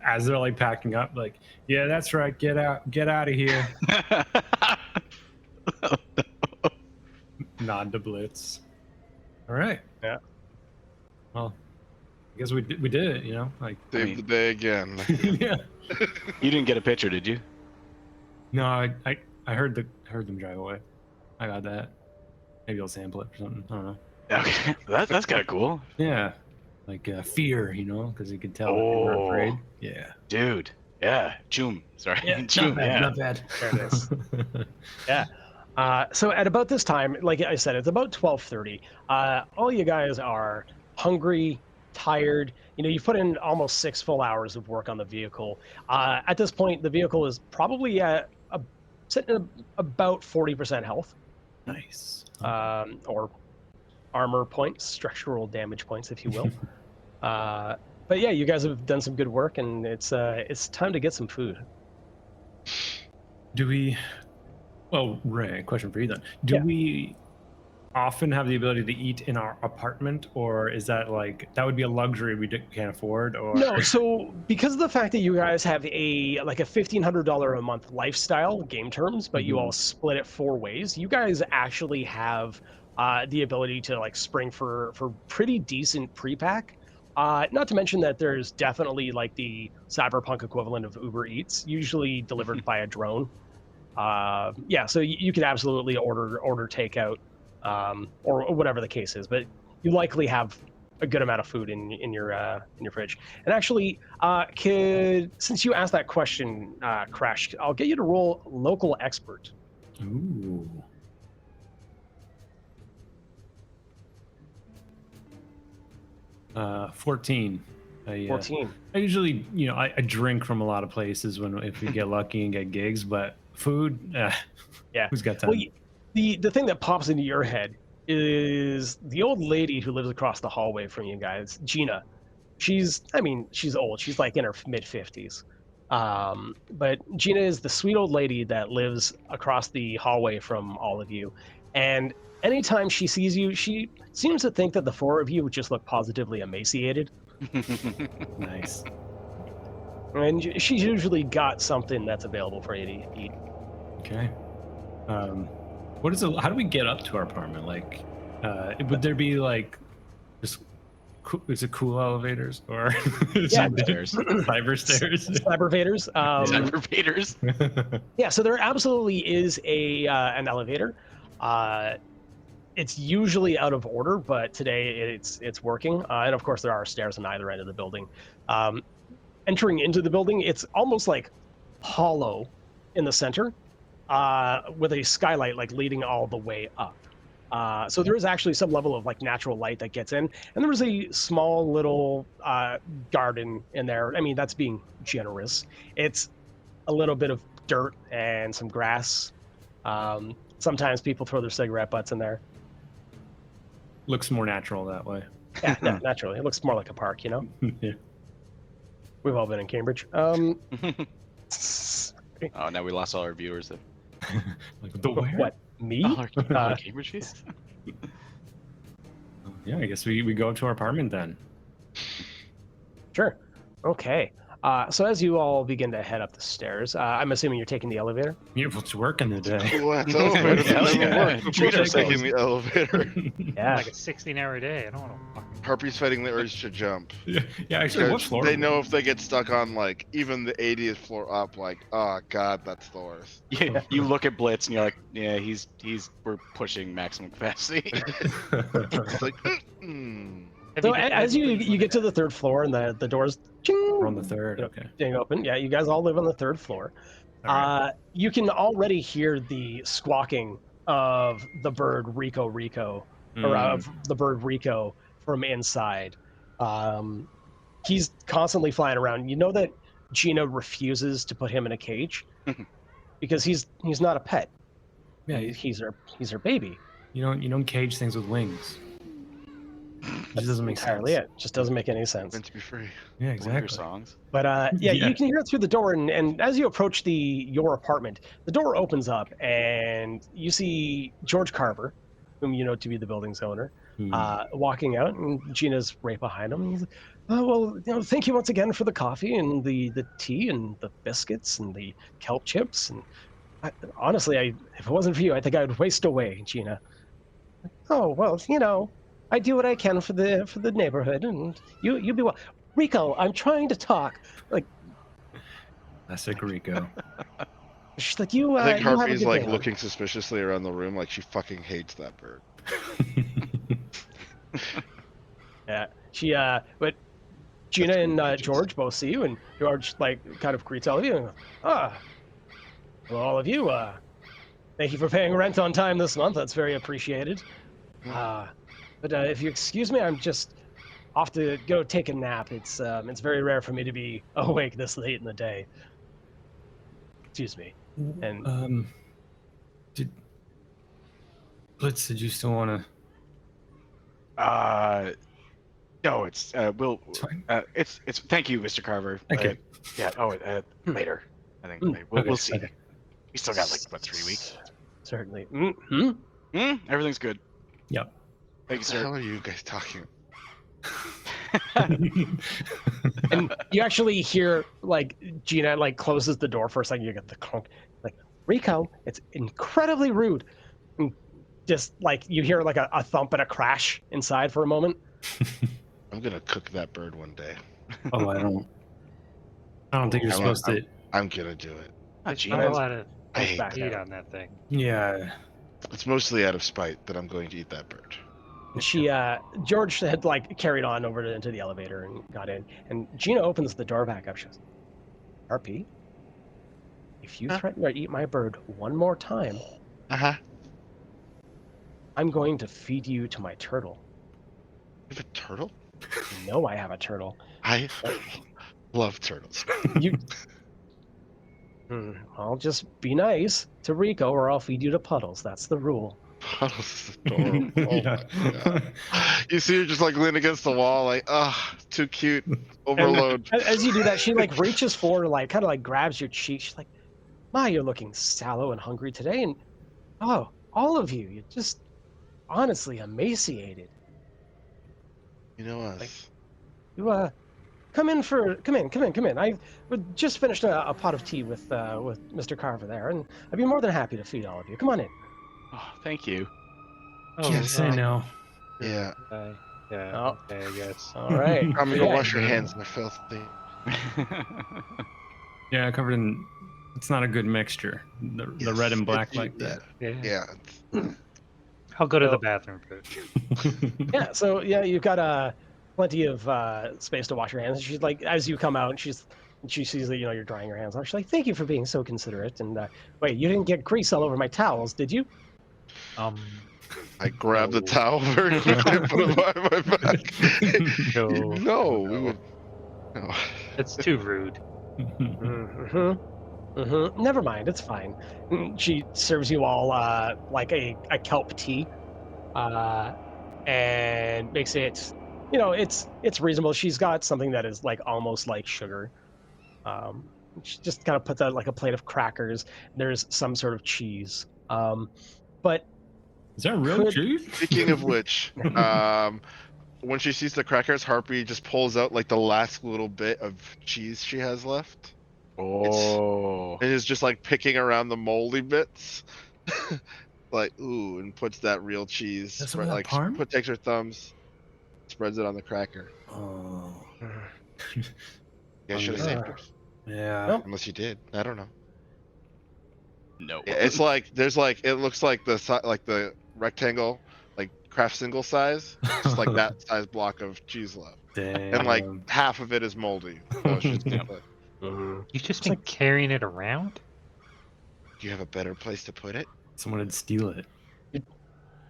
As they're like packing up, like, yeah, that's right, get out of here. Nod to Blitz. All right. Yeah. Well, I guess we did it, you know, like Save the day again. yeah. You didn't get a picture, did you? No, I heard them drive away. I got that. Maybe I'll sample it or something. I don't know. Okay, that's kind of cool. Yeah, like fear, you know, because you could tell that they were afraid. Yeah, dude. Yeah, Choom. Sorry, Yeah, Choom. not bad. There it is. Yeah. So at about this time, like I said, it's about 12:30. All you guys are hungry, tired. You know, you've put in almost 6 full hours of work on the vehicle. At this point, the vehicle is probably sitting at about 40% health. Nice. Or armor points, structural damage points, if you will. But yeah, you guys have done some good work, and it's time to get some food. Well, Ray, question for you then. Do we often have the ability to eat in our apartment, or is that like that would be a luxury we can't afford? Or no, so because of the fact that you guys have a $1,500 a month lifestyle game terms, but you all split it 4 ways, you guys actually have the ability to like spring for pretty decent pre-pack. Not to mention that there's definitely like the Cyberpunk equivalent of Uber Eats, usually delivered by a drone. So you could absolutely order takeout, or whatever the case is, but you likely have a good amount of food in your fridge. And actually, since you asked that question, Crash, I'll get you to roll local expert. Ooh. Uh, 14. 14. I usually, I drink from a lot of places if we get lucky and get gigs, but food, yeah. Who's got time? Well, the thing that pops into your head is the old lady who lives across the hallway from you guys, Gina. She's old. She's like in her mid-50s. But Gina is the sweet old lady that lives across the hallway from all of you. And anytime she sees you, she seems to think that the 4 of you would just look positively emaciated. Nice. And she's usually got something that's available for you to eat. Okay. How do we get up to our apartment? Like, would there be like, just, is it cool elevators or Cyber stairs? Cyber stairs? Cybervators. Cybervators? Yeah, so there absolutely is an elevator. It's usually out of order, but today it's working. And of course, there are stairs on either end of the building. Entering into the building, it's almost like hollow in the center, with a skylight like leading all the way up. So there is actually some level of like natural light that gets in, and there was a small little garden in there. I mean, that's being generous. It's a little bit of dirt and some grass. Sometimes people throw their cigarette butts in there. Looks more natural that way. Yeah, naturally, it looks more like a park, you know. Yeah. We've all been in Cambridge. Oh, now we lost all our viewers. Then. Like the where? What? Me? All our Cambridge viewers. Yeah, I guess we go to our apartment then. Sure. Okay. So as you all begin to head up the stairs, I'm assuming you're taking the elevator. You're able to work in the day. What? The elevator Hell doesn't yeah. work. Treat Treat taking ourselves. the elevator. Yeah. Like a 16-hour day. I don't want to fucking. Harpy's fighting the urge to jump. Yeah, actually, what floor? They know if they get stuck on like even the 80th floor up, like, oh god, that's the worst. Yeah, you look at Blitz and you're like, yeah, we're pushing maximum capacity. It's like, Have So you as you get to the third floor and the doors We're on the third. Okay. ding open, yeah, you guys all live on the third floor. All right. You can already hear the squawking of the bird Rico, or of the bird Rico from inside. He's constantly flying around. You know that Gina refuses to put him in a cage because he's not a pet. Yeah, He's her baby. you don't cage things with wings. It just doesn't make Entirely sense. it. Just doesn't make any sense. meant to be free. Yeah, One of your exactly. songs. But yeah, Yeah. you can hear it through the door, and as you approach your apartment, the door opens up, and you see George Carver, whom you know to be the building's owner, walking out, and Gina's right behind him. And he's like, oh, well, thank you once again for the coffee and the tea and the biscuits and the kelp chips. And honestly, if it wasn't for you, I think I would waste away, Gina. Oh well, I do what I can for the neighborhood, and you be well. Rico, I'm trying to talk. Like, Classic Rico. she's like, you. I think you have a Harpy's good like day, looking suspiciously around the room, like she fucking hates that bird. Yeah, she. But Gina and George both see you, and George like kind of greets all of you. And, well, all of you. Thank you for paying rent on time this month. That's very appreciated. But if you excuse me, I'm just off to go take a nap. It's very rare for me to be awake this late in the day. Excuse me. And Blitz, did you still want No, it's we'll. It's fine. It's thank you, Mr. Carver. Okay. Yeah. Oh, later. I think later. We'll see. Okay. We still got like what 3 weeks? certainly. Everything's good. Yep. Thank you, What the hell sir. are you guys talking? And you actually hear like Gina like closes the door for a second. You get the clunk. Like, Rico, it's incredibly rude. And just like you hear like a thump and a crash inside for a moment. I'm gonna cook that bird one day. Oh, I don't think you're supposed to. I'm gonna do it. Oh, Not a Gina. lot of I hate back that. heat on that thing. Yeah. It's mostly out of spite that I'm going to eat that bird. She George had like carried on over into the elevator and got in, and Gina opens the door back up. She goes, Harpy, if you threaten to eat my bird one more time, I'm going to feed you to my turtle. You have a turtle? You know I have a turtle. I love turtles. You I'll just be nice to Rico or I'll feed you to Puddles. That's the rule. Puddles is adorable. Oh Yeah. my god. You see her just like lean against the wall, like, too cute. Overload. As you do that, she like reaches forward and like kind of like grabs your cheek. She's like, Ma, you're looking sallow and hungry today, and oh, all of you, you're just honestly emaciated. You know us. You come in. I just finished a pot of tea with Mr. Carver there, and I'd be more than happy to feed all of you. Come on in. Oh, thank you. Oh, Can't say no. Yeah. yeah. Oh. Okay, I guess. All right. I'm gonna Yeah. wash your hands, they're filthy. Yeah, covered in. It's not a good mixture. The Yes, red and black it's- like that. Yeah. Yeah. I'll go to So- the bathroom first. Yeah. So yeah, you've got plenty of space to wash your hands. She's like, as you come out, she sees that you're drying your hands off. She's like, thank you for being so considerate. And wait, you didn't get grease all over my towels, did you? I grabbed the towel very quickly and put it behind my back. No, we would. No. That's too rude. Never mind, it's fine. She serves you all like a kelp tea, and makes it, it's reasonable. She's got something that is like almost like sugar. She just kind of puts out like a plate of crackers. There's some sort of cheese. But Is that real cheese? Speaking of which, when she sees the crackers, Harpy just pulls out like the last little bit of cheese she has left. Oh. And is just like picking around the moldy bits. Like, ooh, and puts that real cheese. That's like parm? Takes her thumbs, spreads it on the cracker. Oh. Yeah, should have saved her. Yeah. Nope. Unless you did. I don't know. No. Yeah, it's like it looks like the rectangle, like craft single size, just like that size block of cheese left, Damn. and like half of it is moldy. So it's just You've just been carrying it around? Do you have a better place to put it? Someone would steal it.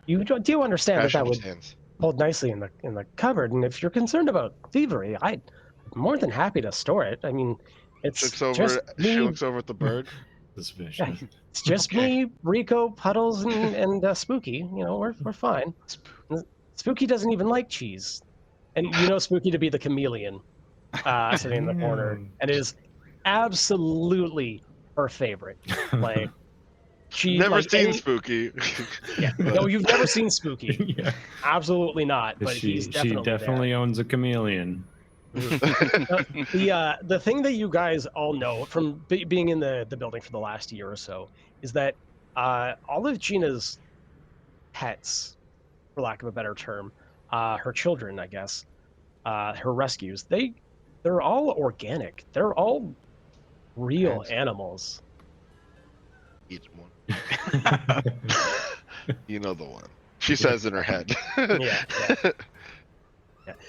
you do understand that Cash in would his hands. hold nicely in the cupboard, and if you're concerned about thievery, I'm more than happy to store it. I mean, it's She looks over at the bird. Suspicious. it's just me, Rico, Puddles, and Spooky. We're fine. Spooky doesn't even like cheese, and Spooky to be the chameleon, sitting in the corner, and it is absolutely her favorite. Like, she Never seen Spooky. Yeah, no, you've never seen Spooky. Yeah. Absolutely not. But she he's definitely definitely owns a chameleon. The thing that you guys all know from being in the building for the last year or so is that all of Gina's pets, for lack of a better term, her children, I guess, her rescues, they're all organic. They're all real animals. Each one. You know the one. She says in her head. Yeah.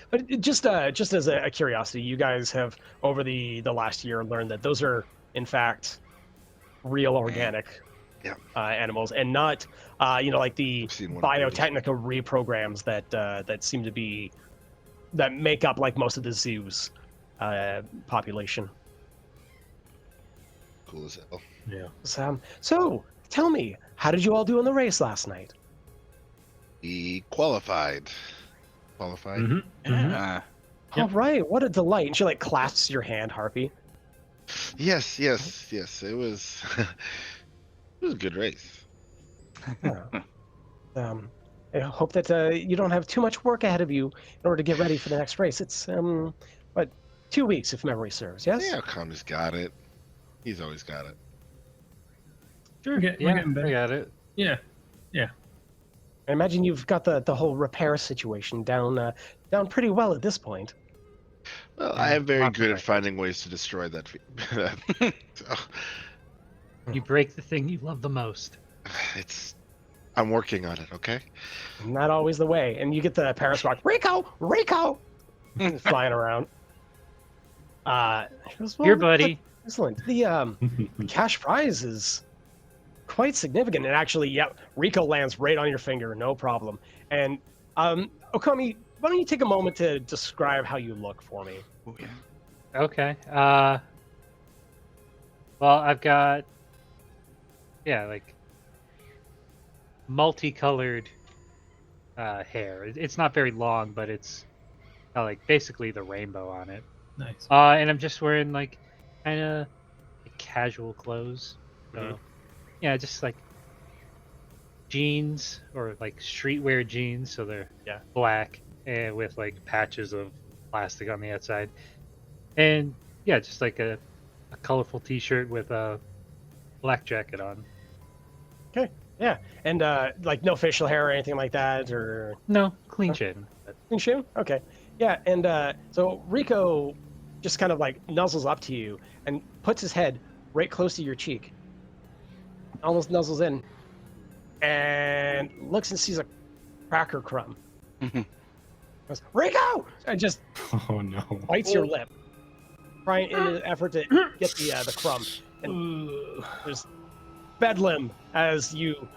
But just as a curiosity, you guys have over the last year learned that those are in fact real organic animals, and not like the biotechnica reprograms that seem to be that make up like most of the zoo's population. Cool as hell. Yeah. So tell me, how did you all do in the race last night? He qualified. Mm-hmm. Yeah. All right, what a delight! And she like clasps your hand, Harpy. Yes. It was. It was a good race. I hope that you don't have too much work ahead of you in order to get ready for the next race. It's 2 weeks if memory serves. Yes. Yeah, Okami's got it. He's always got it. Sure. Yeah, I got it. Yeah. I imagine you've got the whole repair situation down pretty well at this point. Well, I am very good at finding ways to destroy that. So, You break the thing you love the most. I'm working on it. Okay. Not always the way. And you get the Paris rock, Rico, flying around. Here, buddy. Excellent. The cash prize is quite significant, and actually, Rico lands right on your finger, no problem. And Okami, why don't you take a moment to describe how you look for me? Oh, yeah. Okay. Well, I've got like multicolored hair. It's not very long, but it's like basically the rainbow on it. Nice. And I'm just wearing like kind of casual clothes. So, yeah, just like jeans or like streetwear jeans. So they're black and with like patches of plastic on the outside. And yeah, just like a colorful T-shirt with a black jacket on. Okay. Yeah. And like no facial hair or anything like that, or no, clean shaven. Clean shaven? Okay. Yeah. And so Rico just kind of like nuzzles up to you and puts his head right close to your cheek. Almost nuzzles in and looks and sees a cracker crumb. Goes, Rico! And just bites your lip, trying in an effort to get the crumb. And there's bedlam as you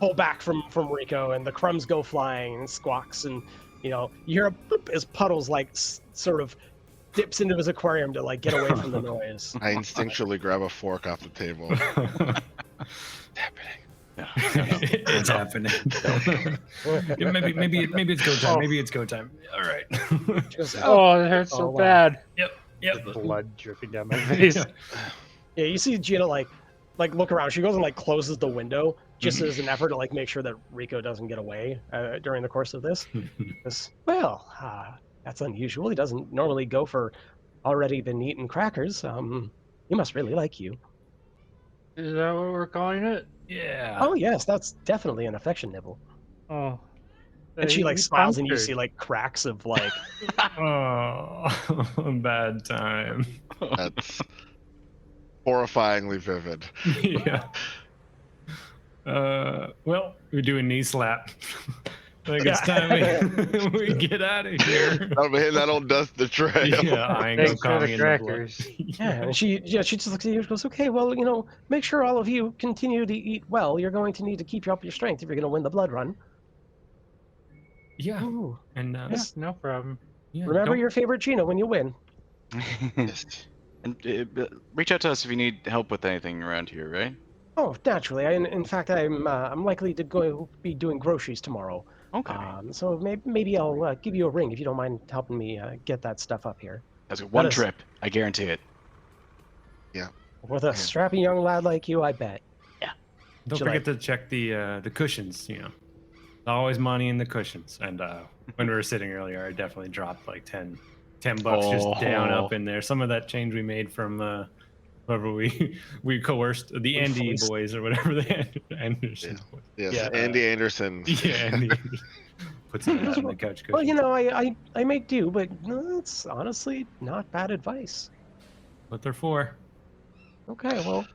pull back from Rico, and the crumbs go flying and squawks, and you hear a bloop as Puddles like sort of dips into his aquarium to like get away from the noise. I instinctually grab a fork off the table. It's happening. Yeah, maybe it's go time. Maybe it's go time. All right. She goes, Oh, it hurts so bad. Yep. Blood dripping down my face. Yeah, you see Gina like look around. She goes and like closes the window just as an effort to like make sure that Rico doesn't get away during the course of this. Well, that's unusual. He doesn't normally go for already been eaten crackers. He must really like you. Is that what we're calling it? Yeah. Oh yes, that's definitely an affection nibble. Oh. And she like smiles, and you conquered. see like cracks of like. Oh, bad time. That's horrifyingly vivid. Yeah. Well, we're doing knee slap. I think it's time we get out of here. Oh man, that'll dust the trail. Yeah, I ain't Thanks for Okami the in the crackers. Yeah, and she just looks at you and goes, okay, well, make sure all of you continue to eat well. You're going to need to keep up your strength if you're going to win the blood run. Yeah, Ooh. and Yes, no problem. yeah, Remember don't- your favorite Gina when you win. And reach out to us if you need help with anything around here, right? Oh, naturally. In fact, I'm likely to be doing groceries tomorrow. Okay. So maybe I'll give you a ring if you don't mind helping me get that stuff up here. That's one is- trip. I guarantee it. With a strapping young lad like you, I bet. Don't you forget to check the cushions. Always money in the cushions. And when we were sitting earlier, I definitely dropped like 10 bucks just down up in there. Some of that change we made from whoever we coerced, the Andy fleeced. boys or whatever the Anderson boys. Yes, Yeah. Andy Anderson. Yeah, Andy. Put some of that in the couch cushion. Well, I make do, but it's honestly not bad advice. What they're for. Okay, well,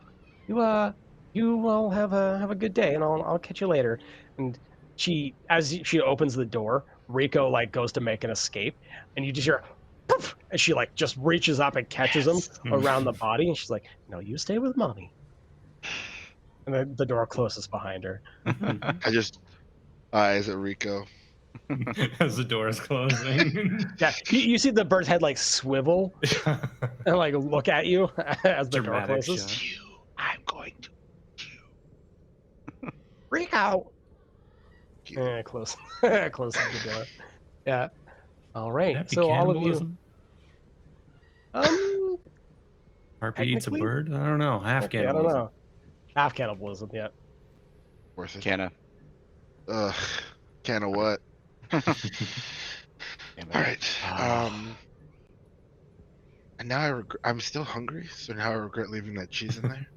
you will have a good day, and I'll catch you later. And as she opens the door, Rico like goes to make an escape, and you just hear, poof, and she like just reaches up and catches him around the body, and she's like, "No, you stay with mommy." And then the door closes behind her. I just eyes at Rico. As the door is closing. Yeah, you see the bird's head like swivel and like look at you as the door Dramatic closes. shot. I'm going to. Rico. You. Yeah, close the door. Yeah. All right. That'd be So all of you. cannibalism. Harpy eats a technically? bird? I don't know. Half Okay, I don't cannibalism. know. Half cannibalism. Yeah. Worth it. Canna. Ugh. Can of what? Damn it. All right. Ah. And now I'm still hungry, so now I regret leaving that cheese in there.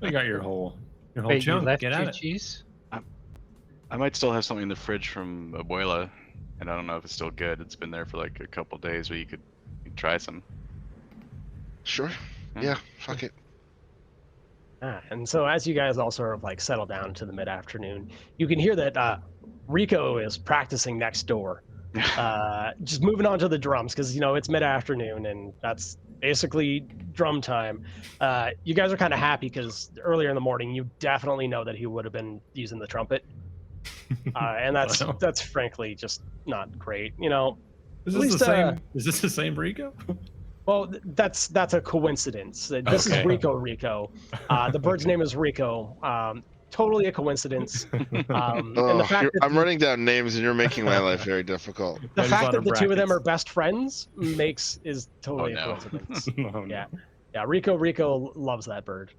You got your whole Wait, you chunk. left Get your at it. cheese? I might still have something in the fridge from Abuela, and I don't know if it's still good. It's been there for like a couple days, but you could try some. Sure. Yeah. Yeah. Fuck it. And so as you guys all sort of like settle down to the mid-afternoon, you can hear that Rico is practicing next door, just moving on to the drums because it's mid-afternoon and that's basically drum time. You guys are kind of happy because earlier in the morning you definitely know that he would have been using the trumpet, and that's frankly just not great. Is At this least, the same? Is this the same Rico? Well, that's a coincidence. This Okay. is Rico. The bird's name is Rico. Totally a coincidence. And Oh, the fact that I'm running down names, and you're making my life very difficult. the That is fact on that the the two of them brackets. are best friends is totally Oh, a no. coincidence. Oh, Yeah. Yeah, Rico loves that bird.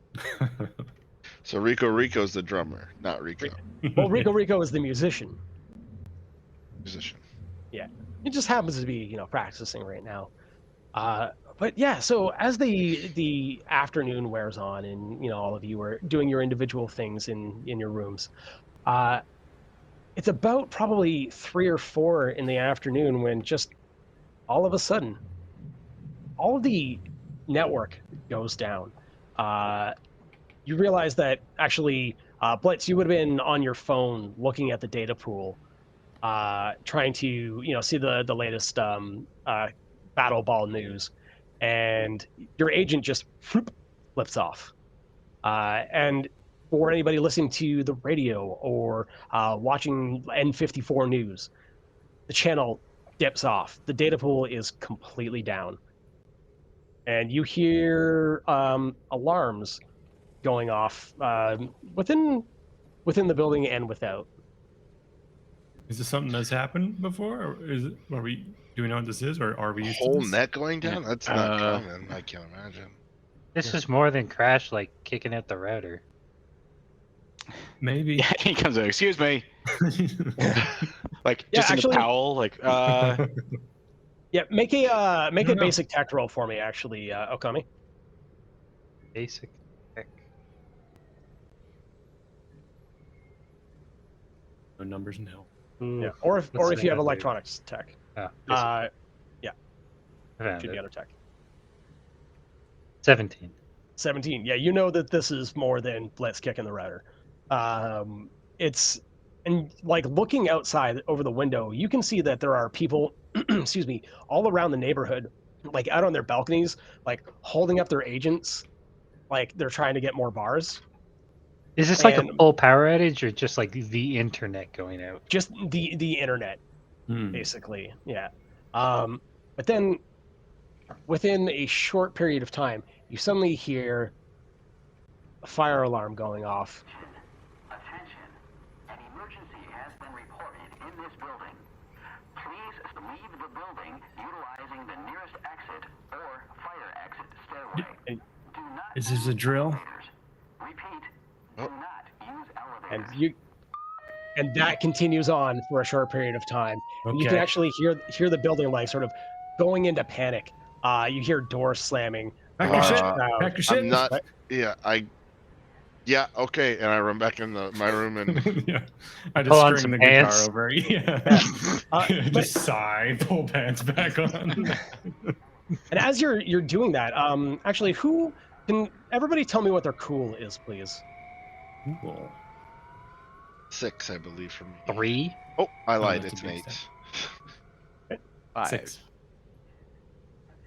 So Rico's the drummer, not Rico. Well, Rico is the musician. Musician. He just happens to be, practicing right now. But yeah, so as the afternoon wears on and, all of you are doing your individual things in your rooms, it's about probably 3 or 4 in the afternoon when just all of a sudden, all of the network goes down. You realize that actually, Blitz, you would have been on your phone looking at the data pool, trying to see the latest battle ball news, and your agent just flips off, and for anybody listening to the radio or watching N54 news, the channel dips off. The data pool is completely down. And you hear alarms going off within the building and without. Is this something that's happened before? Or do we know what this is, or are we used Whole to this? net going down? That's not common. I can't imagine. This is more than Crash like kicking out the router. Maybe. Yeah, he comes in. Excuse me. Like Yeah, just actually- in a towel. Like Yeah, make a No. basic tech roll for me, actually, Okami. Basic tech. No numbers in hell. Yeah. Or if Let's you have say- electronics tech. Oh, Uh, found should be it. under tech. 17. 17. Yeah, you know that this is more than Blitz kicking the router. It's and like looking outside over the window, you can see that there are people, excuse me, all around the neighborhood, like out on their balconies, like holding up their agents, like they're trying to get more bars. Is this like a And- full power outage or just like the internet going out? Just the internet, Hmm. basically. Yeah. But then within a short period of time, you suddenly hear a fire alarm going off. Attention. An emergency has been reported in this building. Please leave the building utilizing the nearest exit or fire exit stairway. And- Do not Is this a use drill? elevators. Repeat, do not use elevators. And that continues on for a short period of time. And you can Okay. actually hear the building like sort of going into panic. You hear doors slamming. Pack your shit. Uh, Pack your shit. I'm not. Yeah, okay. And I run back in my room and Yeah. I Pull on just string some the pants. guitar over. Yeah. but- Just sigh. Pull pants back on. And as you're doing that, actually, who can everybody tell me what their cool is, please? Cool. 6, I believe, for me. 3? Oh, I lied. that's It's a an big 8. 5. 6.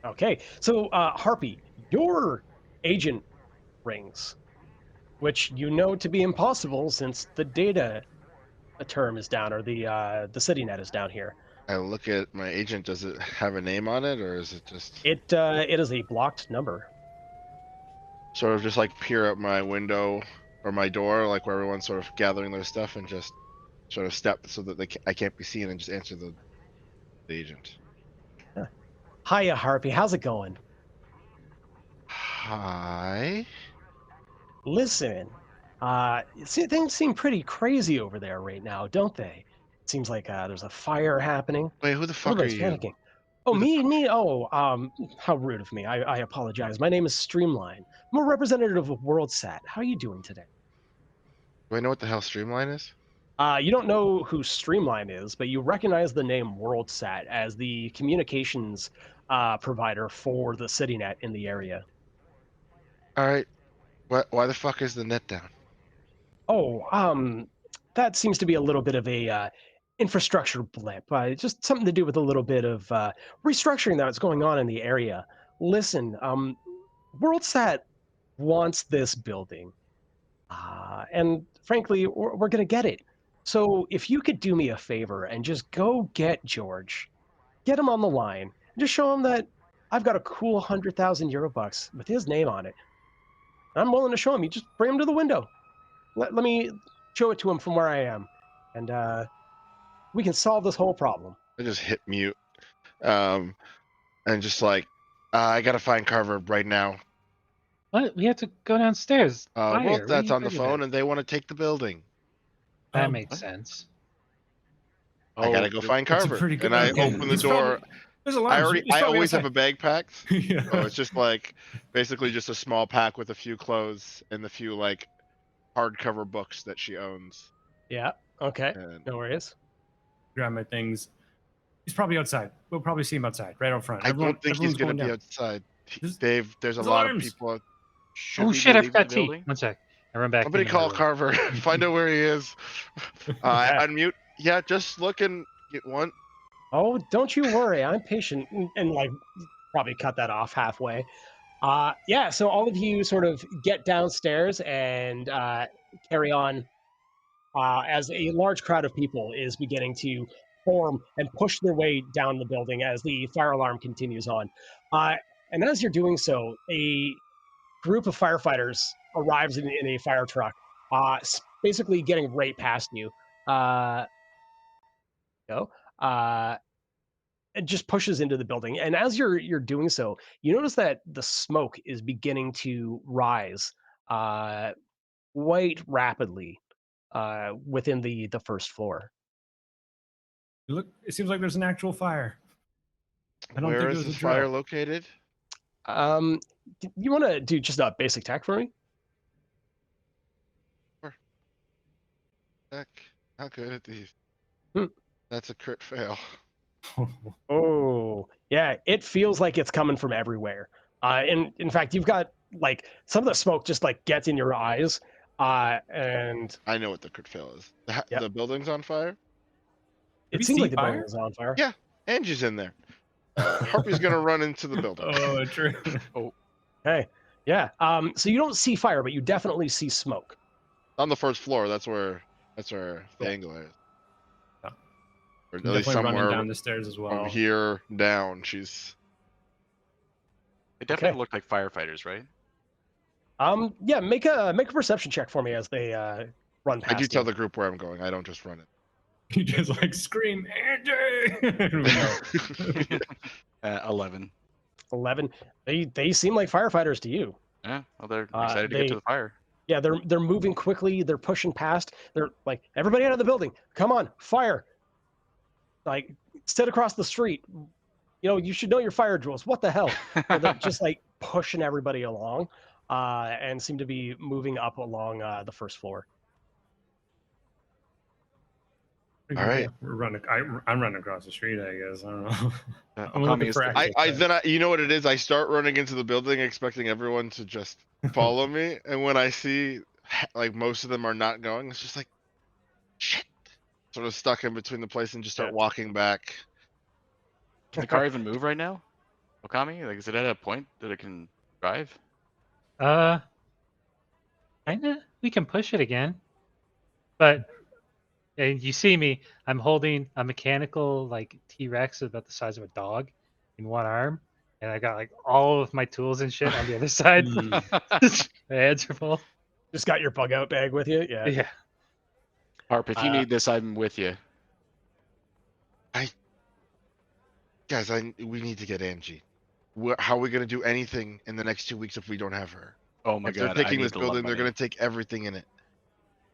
Okay, so Harpy, your agent rings, which you know to be impossible since the data term is down, or the city net is down here. I look at my agent. Does it have a name on it, or is it just It is a blocked number. sort of just like peer out my window or my door, like where everyone's sort of gathering their stuff, and just sort of step so that I can't be seen, and just answer the agent. Hiya, Harpy. How's it going? Hi. Listen, things seem pretty crazy over there right now, don't they? It seems like there's a fire happening. Wait, who the fuck are Everybody's you? panicking. Oh, Who the me. Oh, how rude of me. I apologize. My name is Streamline. I'm a representative of WorldSat. How are you doing today? Do I know what the hell Streamline is? You don't know who Streamline is, but you recognize the name WorldSat as the communications provider for the CityNet in the area. All right. Why the fuck is the net down? Oh, that seems to be a little bit of a infrastructure blip. Just something to do with a little bit of restructuring that's going on in the area. Listen, WorldSat wants this building, and frankly, we're going to get it. So if you could do me a favor and just go get George, get him on the line, and just show him that I've got a cool 100,000 euro bucks with his name on it. I'm willing to show him. You just bring him to the window. Let me show it to him from where I am, and we can solve this whole problem. I just hit mute, and just like, I gotta find Carver right now. What? We have to go downstairs. Well, Fire. What are that's you on the talking phone, about? and they want to take the building. That makes sense. I gotta go find That's a Carver, pretty good- and I okay, open the he's door. probably- There's a lot. I always have a bag packed. Yeah. So it's just like basically just a small pack with a few clothes and the few like hardcover books that she owns. Yeah. Okay. And No worries. Grab my things. He's probably outside. We'll probably see him outside, right out front. I don't think he's everyone's gonna going be down. outside. This- Dave, there's a there's lot alarms. of people. Should Oh we shit! I leave forgot the tea. building? One sec. I run back. Somebody into my call room. Carver. Find out where he is. Unmute. Yeah, just look and get one. Oh, don't you worry. I'm patient and like probably cut that off halfway. Yeah, so all of you sort of get downstairs and carry on as a large crowd of people is beginning to form and push their way down the building as the fire alarm continues on. Uh, and as you're doing so, a group of firefighters arrives in a fire truck, basically getting right past you. Uh, go. Uh, it just pushes into the building, and as you're doing so, you notice that the smoke is beginning to rise quite rapidly within the first floor. Look, it seems like there's an actual fire. I don't Where think it is was a this fire drill. located? You want to do just a basic tech for me? Heck, not good at these. Hmm. That's a crit fail. Oh, yeah, it feels like it's coming from everywhere. And in fact, you've got like some of the smoke just like gets in your eyes, and I know what the crit fail is. Yep. The building's on fire? it you seems see like the building fire? is on fire. Yeah, Angie's in there. Harpy's gonna run into the building. Oh, true. Hey, yeah. So you don't see fire, but you definitely see smoke. On the first floor, that's where the Yeah. angler is. Yeah. Or at I'm least definitely running somewhere down the stairs as well. from here down. She's They definitely Okay. look like firefighters, right? Yeah, make a perception check for me as they run I do past tell you. the group where I'm going. I don't just run it. You just like scream, Angie! We know. 11. 11. They seem like firefighters to you. Yeah, well, they're excited to get to the fire. Yeah, they're moving quickly. They're pushing past. They're like, everybody out of the building. Come on, fire! Like, sit across the street. You know, you should know your fire drills. What the hell? So they're just like pushing everybody along, and seem to be moving up along the first floor. All right. We're running. I'm running across the street, I guess. I don't know. I'm Okami looking is for the- actual you know what it is? I start running into the building expecting everyone to just follow me, and when I see like most of them are not going, it's just like shit. Sort of stuck in between the place and just start Yeah. walking back. Can the car even move right now? Okami? Like, is it at a point that it can drive? Kinda. We can push it again, but and you see me. I'm holding a mechanical like T-Rex about the size of a dog in one arm, and I got like all of my tools and shit on the other side. My hands are full. Just got your bug out bag with you. Yeah. Yeah. Harp, if you need this, I'm with you. Guys, we need to get Angie. How are we gonna do anything in the next 2 weeks if we don't have her? Oh my If god, they're taking I this need to love building, they're money. gonna take everything in it.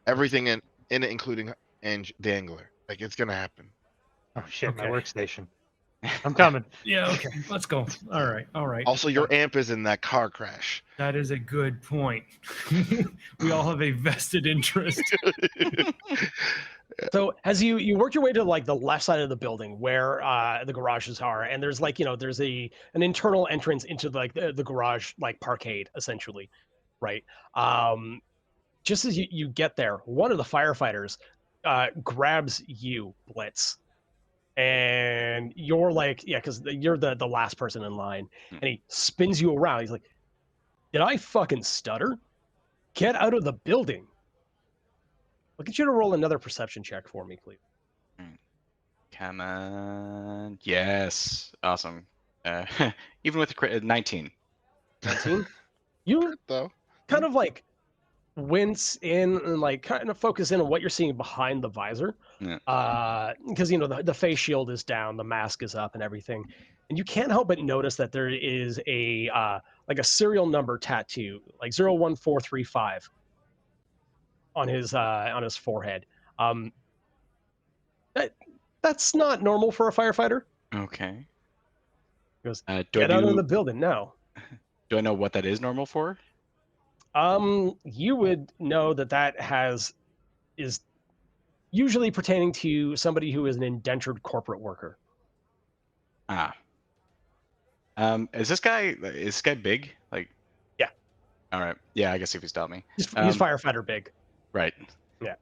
Everything in it, including the angler. Like it's gonna happen. Oh shit, my Okay. workstation. I'm coming. Yeah. Okay. Let's go. All right. All right. Also, your amp is in that car crash. That is a good point. We all have a vested interest. So as you work your way to like the left side of the building where the garages are, and there's like there's an internal entrance into like the garage like parkade essentially, right? Just as you get there, one of the firefighters grabs you, Blitz, and you're like, yeah, because you're the last person in line, and he spins you around. He's like, "Did I fucking stutter? Get out of the building!" I'll get you to roll another perception check for me, please. Come on. Yes. Awesome. Even with the crit, 19. 19. You Though. kind of like wince in and like kind of focus in on what you're seeing behind the visor. Yeah. Because the face shield is down, the mask is up and everything. And you can't help but notice that there is a like a serial number tattoo, like 01435 on his forehead. That's not normal for a firefighter. Okay. He goes, Do get out of the building now. Do I know what that is normal for? You would know that is usually pertaining to somebody who is an indentured corporate worker. Ah. Is this guy big? Like. Yeah. All right. Yeah, I guess if he stopped me. He's firefighter big. Right. Yeah.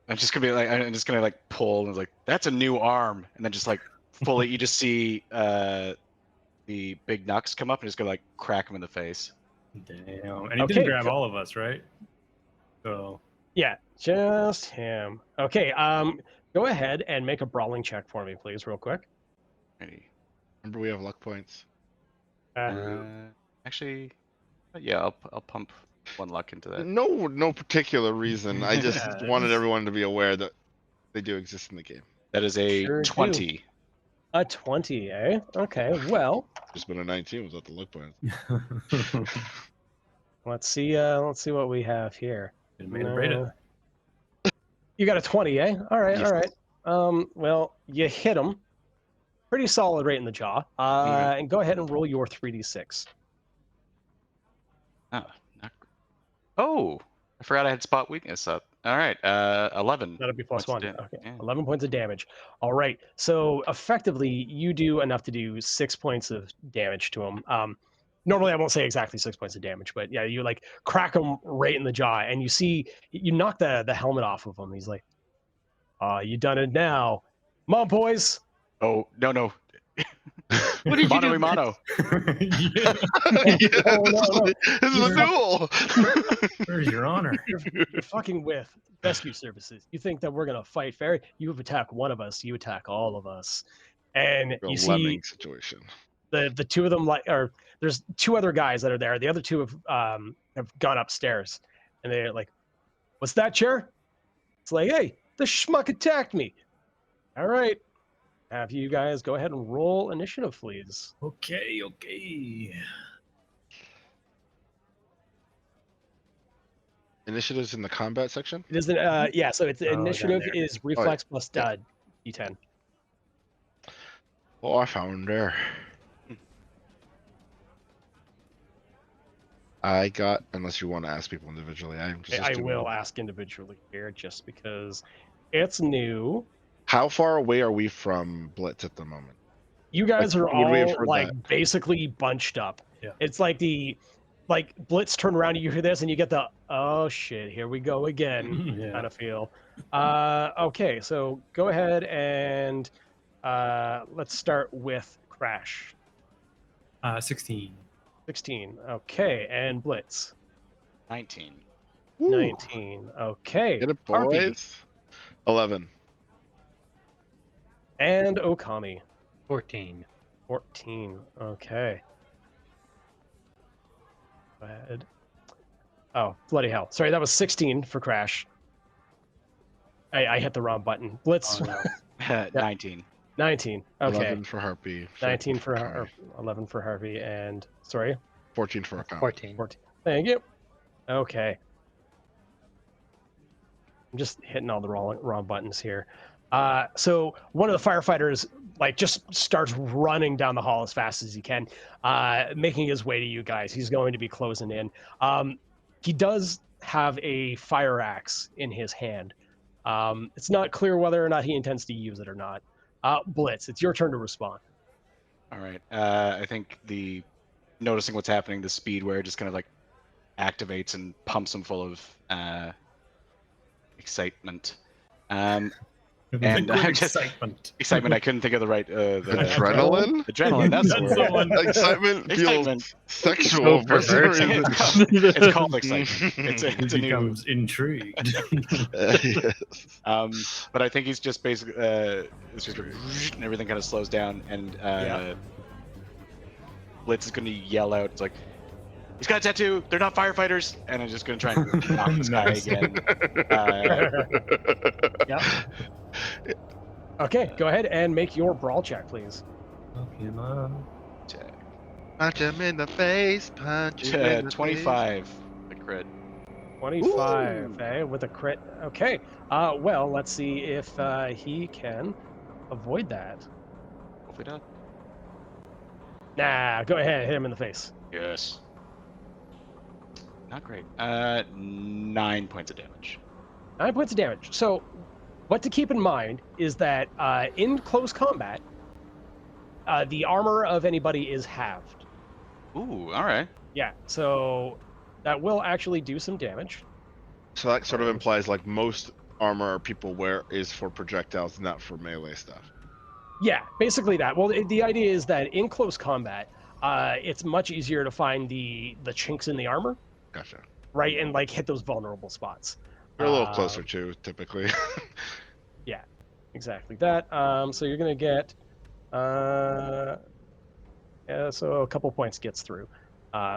I'm just gonna like pull and like that's a new arm, and then just like fully you just see the big knucks come up and just go like crack him in the face. Damn. And he Okay, didn't grab go- all of us, right? So Yeah, just him. Okay, go ahead and make a brawling check for me, please, real quick. Alrighty. Remember, we have luck points. Actually, yeah, I'll pump 1 luck into that. No particular reason. I just Yeah, wanted it's- everyone to be aware that they do exist in the game. That is a Sure do. 20. A 20, eh? Okay, well, Just been a 19 without the luck points. let's see what we have here. Made him rate it. You got a 20, eh? All right, Yes. all right. Well, you hit him. Pretty solid right in the jaw. And go ahead and roll your 3d6. Oh, oh, I forgot I had spot weakness up. All right, 11. That'll be plus Points 1. of Okay, yeah. 11 points of damage. All right. So effectively, you do enough to do 6 points of damage to him. Normally, I won't say exactly 6 points of damage, but yeah, you like crack him right in the jaw, and you knock the helmet off of him. He's like, "You done it now, come on, boys." Oh, no. What did you Mono do? y mono. Yeah. Oh, no. This is a duel! Where's your honor? You're fucking with rescue services. You think that we're gonna fight fair? You attack one of us, you attack all of us, and A you see lemming situation. the two of them or there's 2 other guys that are there. The other 2 have gone upstairs, and they're like, "What's that, chair?" It's like, "Hey, the schmuck attacked me." All right, have you guys go ahead and roll initiative, please. Okay. Initiatives in the combat section? It isn't. Yeah. So it's down initiative there. is reflex plus d10. Oh, I found her. I got, unless you want to ask people individually, I'm just. I will ask individually here, just because it's new. How far away are we from Blitz at the moment? You guys are would we have all heard like basically bunched up. Yeah. It's like Blitz turn around and you hear this and you get the "oh shit, here we go again" Yeah. kind of feel. Okay, so go ahead and let's start with Crash. 16. 16. Okay, and Blitz. 19. Woo. 19. Okay. Get it, Harpy. boys. 11. And Okami. 14. 14. Okay. Go ahead. Oh, bloody hell. Sorry, that was 16 for Crash. I hit the wrong button. Blitz. Oh, no. 19. 19. Okay. 11 for Harpy. 19 for Okami. or 11 for Harvey, and sorry, 14 for Okami. 14. 14. Thank you. Okay. I'm just hitting all the wrong buttons here. So one of the firefighters like just starts running down the hall as fast as he can, making his way to you guys. He's going to be closing in. He does have a fire axe in his hand. It's not clear whether or not he intends to use it or not. Blitz, it's your turn to respond. All right. I think noticing what's happening, the speed where it just kind of like activates and pumps him full of excitement. And I just excitement. I couldn't think of the right Adrenaline? Adrenaline. That's the That's the word. one. Excitement feels Excitement. sexual for some reason. It's called excitement. It's He a new. becomes intrigued. Yes. But I think he's just basically it's just and everything kind of slows down, and Blitz is going to yell out. It's like, he's got a tattoo. They're not firefighters, and I'm just going to try and knock this guy Nice. again. Yep. Okay, go ahead and make your brawl check, please. Punch him in the face. Punch him in the 25, the crit. 25, with a crit. Okay. Well, let's see if he can avoid that. Hopefully not. Nah, go ahead, hit him in the face. Yes. Not great. 9 points of damage. 9 points of damage. So, what to keep in mind is that in close combat, the armor of anybody is halved. Ooh, all right. Yeah, so that will actually do some damage. So that sort of implies like most armor people wear is for projectiles, not for melee stuff. Yeah, basically that. Well, the idea is that in close combat, it's much easier to find the chinks in the armor, Gotcha. right, and like hit those vulnerable spots. You're a little closer too, typically. Yeah, exactly that. So you're gonna get, so a couple points gets through.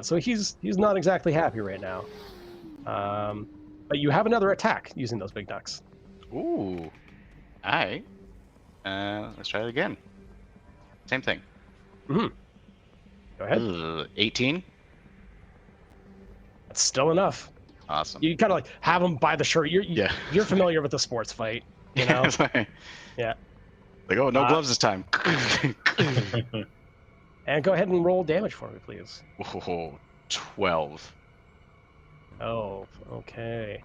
So he's not exactly happy right now. But you have another attack using those big ducks. Ooh. Alright. Let's try it again. Same thing. Go ahead. 18. That's still enough. Awesome. You kind of like have him by the shirt. Yeah. You're familiar with the sports fight, you know? Yeah. Like, oh, no gloves this time. And go ahead and roll damage for me, please. Oh, 12. Oh, okay.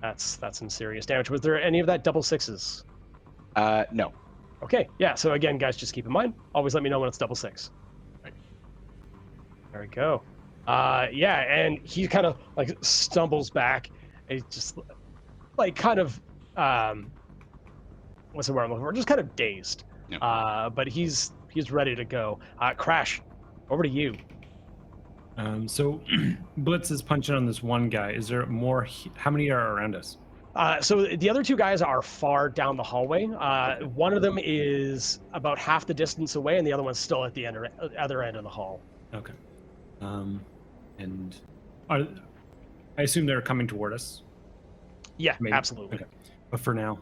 That's some serious damage. Was there any of that double sixes? No. Okay, yeah. So again, guys, just keep in mind. Always let me know when it's double six. Right. There we go. Yeah, and he kind of like stumbles back. And just like kind of what's the word I'm looking for? Just kind of dazed. Yeah. But he's ready to go. Crash, over to you. So Blitz is punching on this one guy. Is there more? How many are around us? So the other two guys are far down the hallway. One of them is about half the distance away, and the other one's still at the other end of the hall. Okay. And I assume they're coming toward us. Yeah, Maybe. absolutely. Okay. But for now,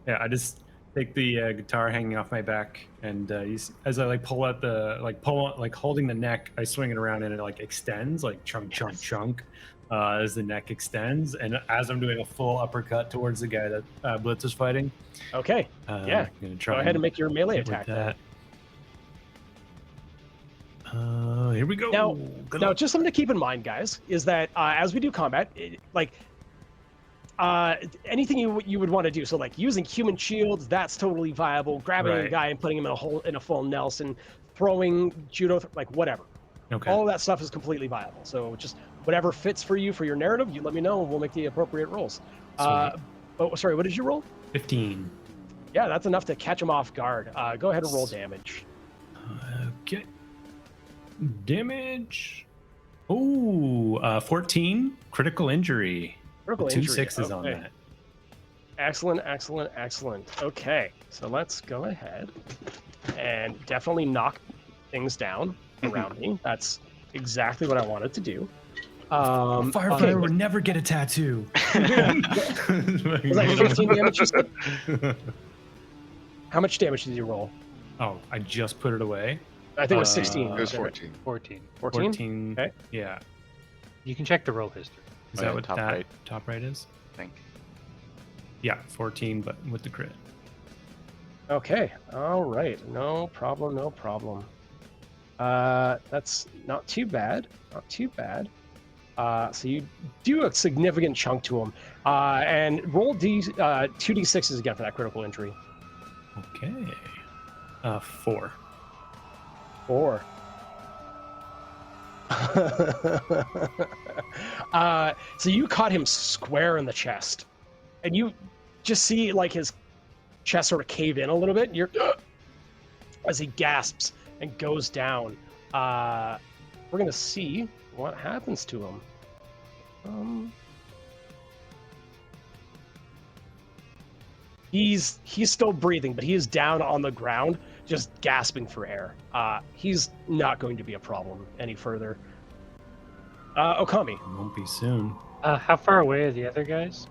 yeah, I just take the guitar hanging off my back, and as I like pull out holding the neck, I swing it around and it like extends, like chunk, chunk, as the neck extends, and as I'm doing a full uppercut towards the guy that Blitz is fighting. Okay. Yeah. I'm gonna try Go ahead and make your melee with attack. that. Here we go. Now, just something to keep in mind, guys, is that as we do combat, anything you would want to do, so like using human shields, that's totally viable. Grabbing a guy and putting him in a full Nelson, throwing judo, like whatever. Okay. All of that stuff is completely viable. So just whatever fits for you for your narrative, you let me know and we'll make the appropriate rolls. Oh, sorry, what did you roll? 15. Yeah, that's enough to catch him off guard. Go ahead and roll damage. Okay. Damage. Ooh, 14. Critical injury. Critical Two injury. sixes on Okay. that. Excellent. Okay, so let's go ahead and definitely knock things down around me. That's exactly what I wanted to do. Firefighter would never get a tattoo. Was that 15 damage you said? How much damage did you roll? Oh, I just put it away. I think it was 16. It was 14. 14. 14? Okay. Yeah. You can check the roll history. Is Oh, that yeah, what top that right. top right is? I think. Yeah, 14, but with the crit. Okay. All right. No problem. That's not too bad. So you do a significant chunk to him. And roll 2d6s again for that critical injury. Okay. 4. 4. So you caught him square in the chest, and you just see like his chest sort of cave in a little bit. You're as he gasps and goes down. We're gonna see what happens to him. He's still breathing, but he is down on the ground, just gasping for air. He's not going to be a problem any further. Okami. Won't be soon. How far away are the other guys?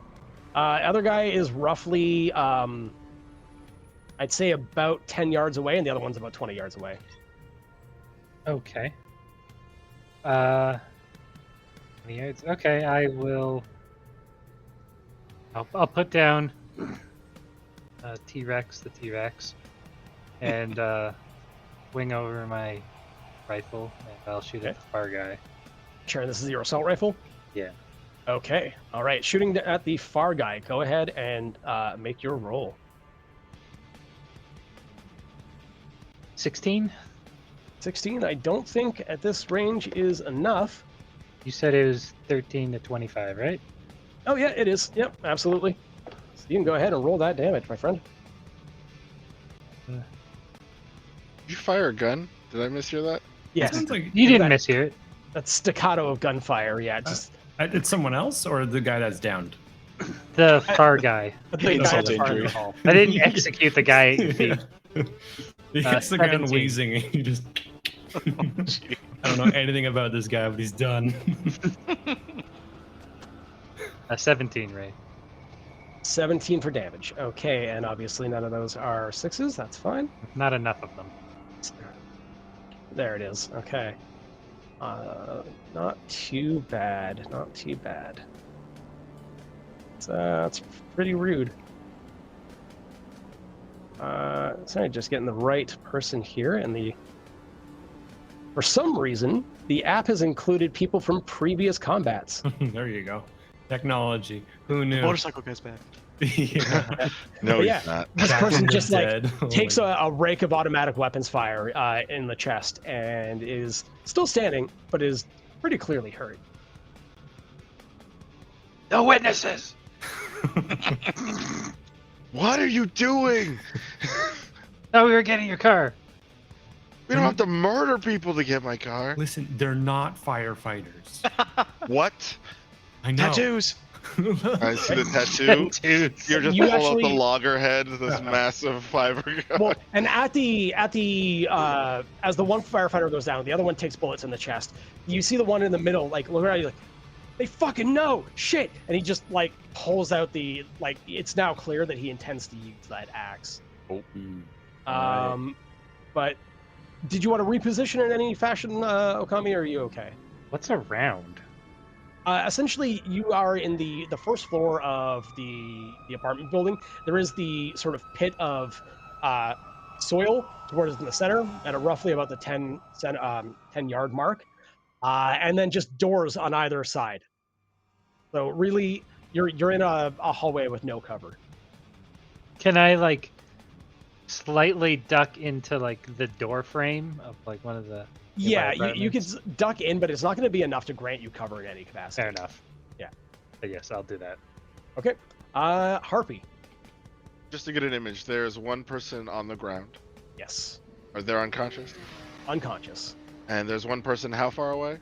Other guy is roughly, I'd say about 10 yards away, and the other one's about 20 yards away. Okay. 20 yards. Okay, I will. I'll put down T-Rex, and wing over my rifle, and I'll shoot at the far guy. Sure, this is your assault rifle? Yeah. Okay, all right. Shooting at the far guy. Go ahead and make your roll. 16? 16, I don't think at this range is enough. You said it was 13 to 25, right? Oh, yeah, it is. Yep, absolutely. So you can go ahead and roll that damage, my friend. Did you fire a gun? Did I mishear that? Yes, Sounds like You didn't that- mishear it. that staccato of gunfire. Yeah, just it's someone else or the guy that's downed. The far guy. the guy insult at the far end of injury. the hall. I didn't execute the guy at your feet. He hits the ground 17. wheezing and you just I don't know anything about this guy, but he's done. 17, Ray. 17 for damage. Okay, and obviously none of those are 6s. That's fine. Not enough of them. There it is. Okay. Not too bad. Not too bad. It's pretty rude. Sorry, just getting the right person here, and for some reason, the app has included people from previous combats. There you go. Technology. Who knew? Motorcycle guy's back. Yeah. No, But he's yeah. not. This Back person from the just like dead. Oh takes my- a rake of automatic weapons fire in the chest and is still standing, but is pretty clearly hurt. No witnesses! What are you doing? Oh, we were getting your car. We don't have to murder people to get my car. Listen, they're not firefighters. What? I know. Tattoos. I see the tattoo. Dude. You're just You pulling out actually- the loggerhead, this massive fiber gun. Well, and at the as the one firefighter goes down, the other one takes bullets in the chest. You see the one in the middle, like look around, you're like, they fucking know shit, and he just like pulls out the like. It's now clear that he intends to use that axe. Alright. But did you want to reposition in any fashion, Okami, or are you okay? What's around? Essentially, you are in the first floor of the apartment building. There is the sort of pit of soil towards the center at roughly about the 10 yard mark, and then just doors on either side. So really, you're in a hallway with no cover. Can I like slightly duck into like the door frame of like one of the Yeah, nearby you can apartments? duck in, but it's not going to be enough to grant you cover in any capacity. Fair enough. Yeah. But yes, I'll do that. Okay. Harpy. Just to get an image, there's one person on the ground. Yes. Or they're unconscious. Unconscious. And there's one person how far away?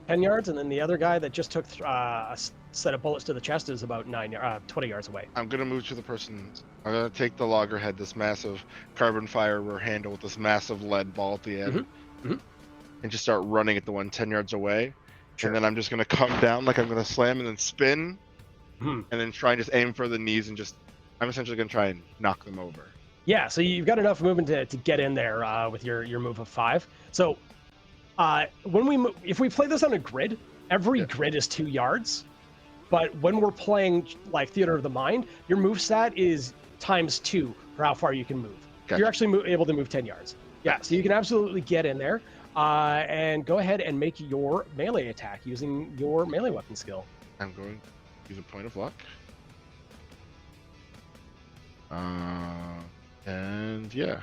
10 yards, and then the other guy that just took a set of bullets to the chest is about 20 yards away. I'm gonna move to the person. I'm gonna take the loggerhead, this massive carbon fiber handle with this massive lead ball at the end, Mhm. and just start running at the one 10 yards away. Sure. And then I'm just gonna come down like I'm gonna slam and then spin, Mhm. and then try and just aim for the knees and just. I'm essentially gonna try and knock them over. Yeah, so you've got enough movement to get in there with your move of 5. So if we play this on a grid, every grid is 2 yards. But when we're playing like Theater of the Mind, your move stat is ×2 for how far you can move. Gotcha. You're actually able to move 10 yards. Yeah, so you can absolutely get in there and go ahead and make your melee attack using your melee weapon skill. I'm going to use a point of luck. And yeah.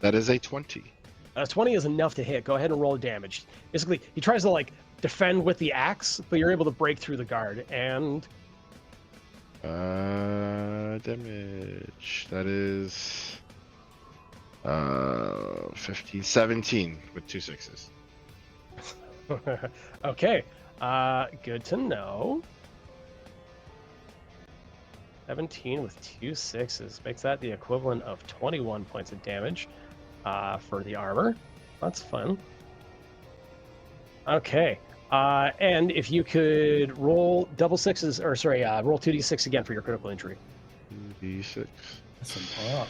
That is a 20. 20 is enough to hit. Go ahead and roll damage. Basically, he tries to like defend with the axe, but you're able to break through the guard. And Damage. That is 17 with 2 6s. okay, good to know. 17 with 2 6s makes that the equivalent of 21 points of damage for the armor. That's fun. Okay, and if you could roll double sixes, or sorry, roll 2d6 again for your critical injury. 2d6. That's some pop.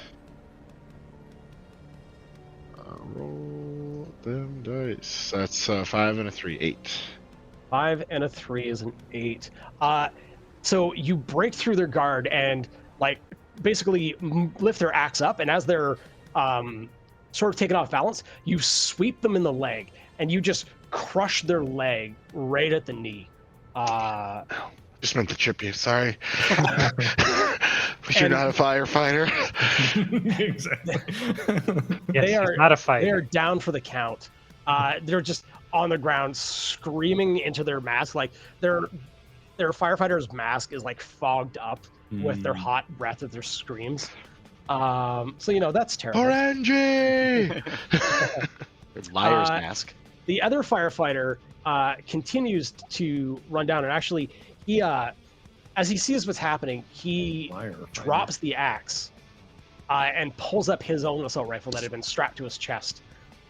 Roll them dice. That's 5 and a 3, 8. 5 and a 3 is an 8. So you break through their guard and like basically lift their axe up, and as they're sort of taken off balance, you sweep them in the leg, and you just crush their leg right at the knee. Just meant to trip you. Sorry. But you're not a firefighter. Exactly. Yes, They he's are- not a fighter. They are down for the count. They're just on the ground screaming into their mask, like their firefighter's mask is like fogged up with their hot breath of their screams. So that's terrible. Orange! Liar's Uh, mask. The other firefighter continues to run down, and actually, he as he sees what's happening, he drops the axe and pulls up his own assault rifle that had been strapped to his chest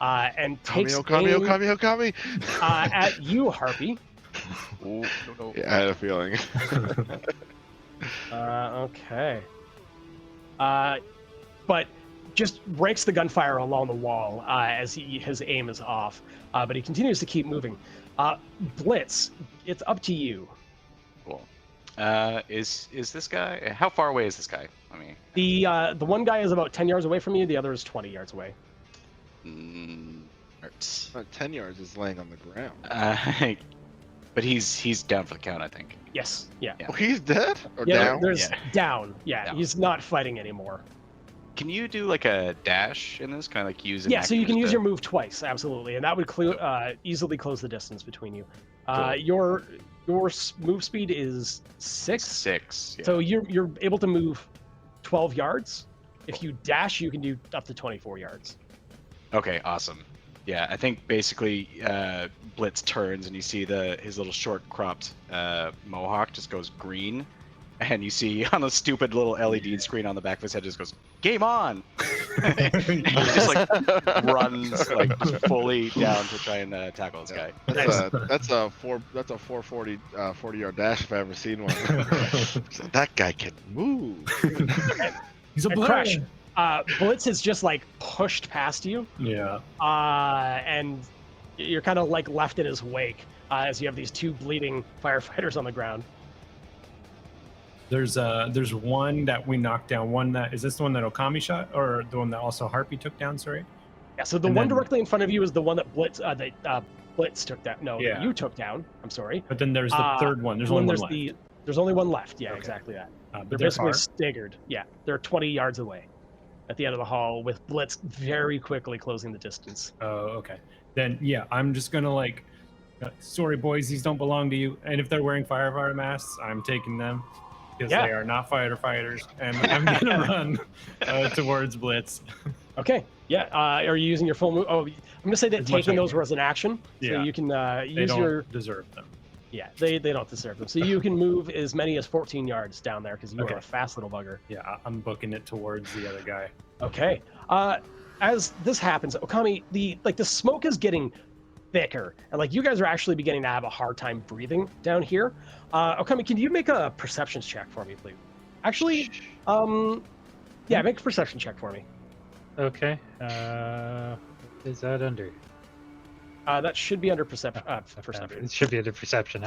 and takes Okami. At you, Harpy. Ooh, no. Yeah, I had a feeling. Okay. But just breaks the gunfire along the wall as his aim is off. But he continues to keep moving. Blitz, it's up to you. Cool. Is this guy? How far away is this guy? I mean, The one guy is about 10 yards away from you. The other is 20 yards away. hurts. 10 yards is laying on the ground. But he's down for the count, I think. Yes. Yeah. Yeah. Oh, he's dead? Or Yeah, down? There's Yeah. down. Yeah, Down. he's not fighting anymore. Can you do like a dash in this? Kind of like use an Yeah, so you action can use to- your move twice, absolutely, and that would easily close the distance between you. Cool. Your move speed is 6, 6. Yeah. so you're able to move 12 yards. If you dash, you can do up to 24 yards. Okay, awesome. Yeah, I think basically Blitz turns and you see his little short cropped mohawk just goes green, and you see on a stupid little LED screen on the back of his head just goes "Game on!" And he just like runs like fully down to try and tackle this guy. That's a 440 40-yard dash if I ever seen one. So that guy can move. He's a And blood. Crash, Blitz has just like pushed past you, Yeah. and you're kind of like left in his wake as you have these two bleeding firefighters on the ground. There's one that we knocked down. Is this the one that Okami shot, or the one that also Harpy took down? Sorry. Yeah, so the And one then- directly in front of you is the one that Blitz took down. No, Yeah. that you took down. I'm sorry. But then there's the third one. There's And only then one left. there's only one left. Yeah, Okay. exactly that. But They're they're basically far. staggered. Yeah, they're 20 yards away at the end of the hall with Blitz very quickly closing the distance. Oh, okay. Then yeah, I'm just gonna sorry boys, these don't belong to you. And if they're wearing firefighter masks, I'm taking them because Yeah. they are not fighters. And I'm gonna run towards Blitz. Okay. Yeah. Are you using your full move? Oh, I'm gonna say that As much taking as I those can. was an action, so Yeah. you can They use don't your. deserve them. Yeah, they don't deserve them. So you can move as many as 14 yards down there because you Okay. are a fast little bugger. Yeah, I'm booking it towards the other guy. Okay. As this happens, Okami, the smoke is getting thicker, and like you guys are actually beginning to have a hard time breathing down here. Okami, can you make a perception check for me, please? Actually, yeah, make a perception check for me. Okay. What is that under? That should be under perception. It should be under perception,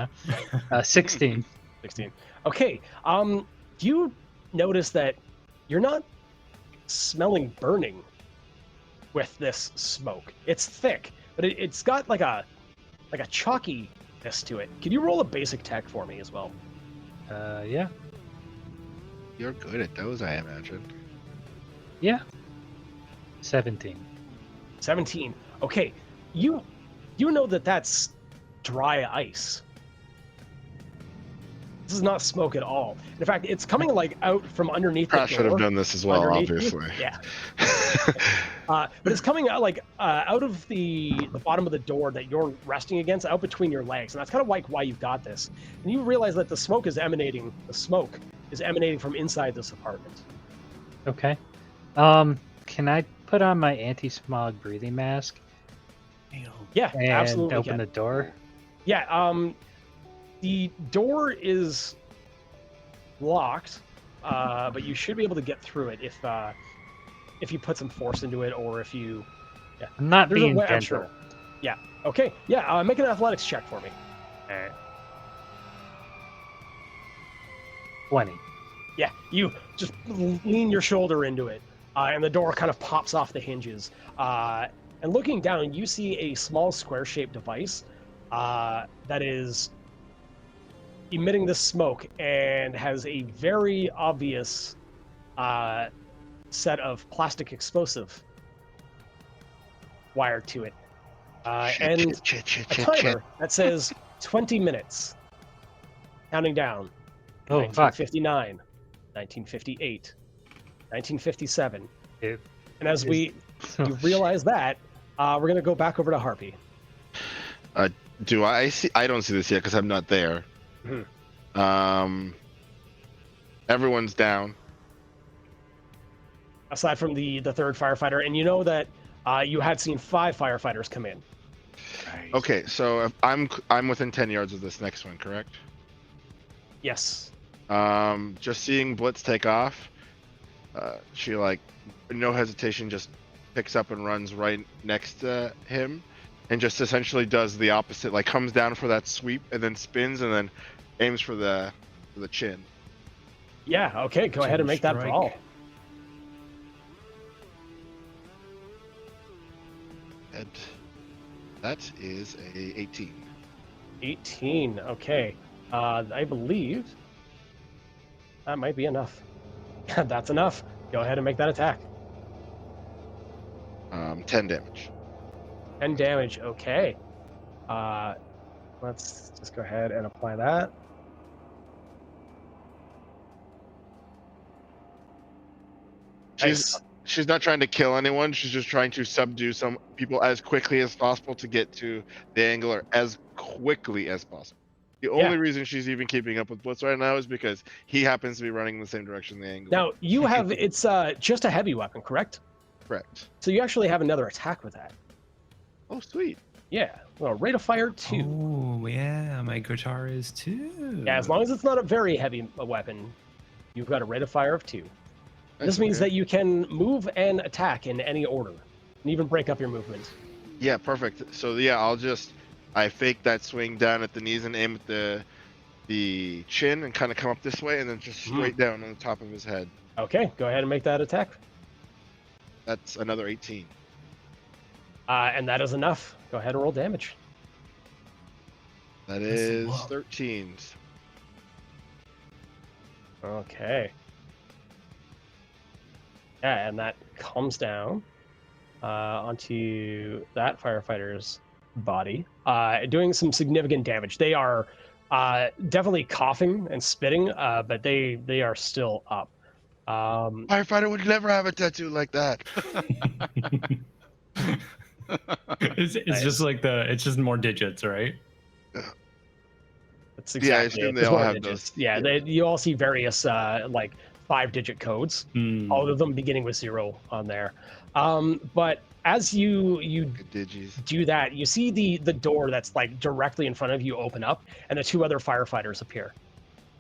huh? 16. 16. Okay. Do you notice that you're not smelling burning with this smoke? It's thick, but it's got like a chalkiness to it. Can you roll a basic tech for me as well? Yeah. You're good at those, I imagine. Yeah. 17. 17. Okay. You know that that's dry ice. This is not smoke at all. In fact, it's coming like out from underneath the I should have door. done this as well, Underneath you. obviously. Yeah. But it's coming out like out of the bottom of the door that you're resting against, out between your legs, and that's kind of like why you've got this. And you realize that the smoke is emanating from inside this apartment. Okay. Can I put on my anti-smog breathing mask Yeah, and absolutely. open can. the door? Yeah. The door is locked, but you should be able to get through it if you put some force into it, or if you. Yeah. I'm not There's a being way, I'm gentle. sure. Yeah. Okay. Yeah. Make an athletics check for me. Alright. 20. Yeah. You just lean your shoulder into it, and the door kind of pops off the hinges. And looking down, you see a small square-shaped device that is emitting this smoke and has a very obvious set of plastic explosive wired to it, and a timer that says 20 minutes, counting down. Oh, fuck. 1959, 1958, 1957. It, And as you realize that, we're going to go back over to Harpy. Do I see? I don't see this yet because I'm not there. Everyone's down. Aside from the third firefighter, and you know that you had seen 5 firefighters come in. Right. Okay, so if I'm within 10 yards of this next one, correct? Yes. Just seeing Blitz take off, she no hesitation just picks up and runs right next to him, and just essentially does the opposite, like comes down for that sweep and then spins and then aims for the chin. Yeah. Okay. Go ahead and make that Strike. brawl. And that is a 18. 18. Okay. I believe that might be enough. That's enough. Go ahead and make that attack. 10 damage. 10 damage. Okay. Let's just go ahead and apply that. She's not trying to kill anyone. She's just trying to subdue some people as quickly as possible to get to the angler as quickly as possible. The only reason she's even keeping up with Blitz right now is because he happens to be running in the same direction the angler. Now you have it's just a heavy weapon, correct? Correct. So you actually have another attack with that. Oh, sweet. Yeah. Well, rate of fire 2. Oh, yeah, my guitar is 2. Yeah, as long as it's not a very heavy weapon, you've got a rate of fire of 2. This means that you can move and attack in any order, and even break up your movement. Yeah, perfect. So yeah, I fake that swing down at the knees and aim at the chin and kind of come up this way and then just straight down on the top of his head. Okay, go ahead and make that attack. That's another 18. And that is enough. Go ahead and roll damage. That is 13. Okay. Yeah, and that comes down onto that firefighter's body, doing some significant damage. They are definitely coughing and spitting, but they are still up. Firefighter would never have a tattoo like that. It's just like it's just more digits, right? That's exactly I assume it. they It's all more have digits. those. Yeah, you all see various like 5-digit codes, all of them beginning with 0 on there. But as you Digis. do that, you see the door that's like directly in front of you open up, and the 2 other firefighters appear.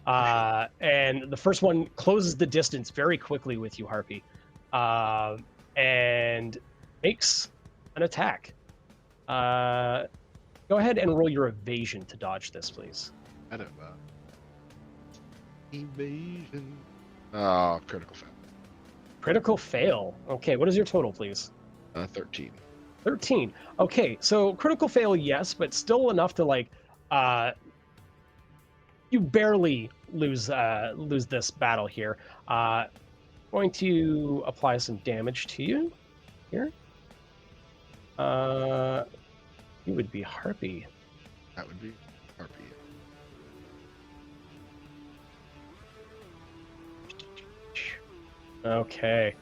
And the first one closes the distance very quickly with you, Harpy, and makes an attack. Go ahead and roll your evasion to dodge this, please. I don't know. Evasion. Oh, critical fail. Critical fail. Okay, what is your total, please? 13. 13. Okay, so critical fail, yes, but still enough to like, you barely lose this battle here. Going to apply some damage to you here. You would be Harpy. That would be Harpy. Okay.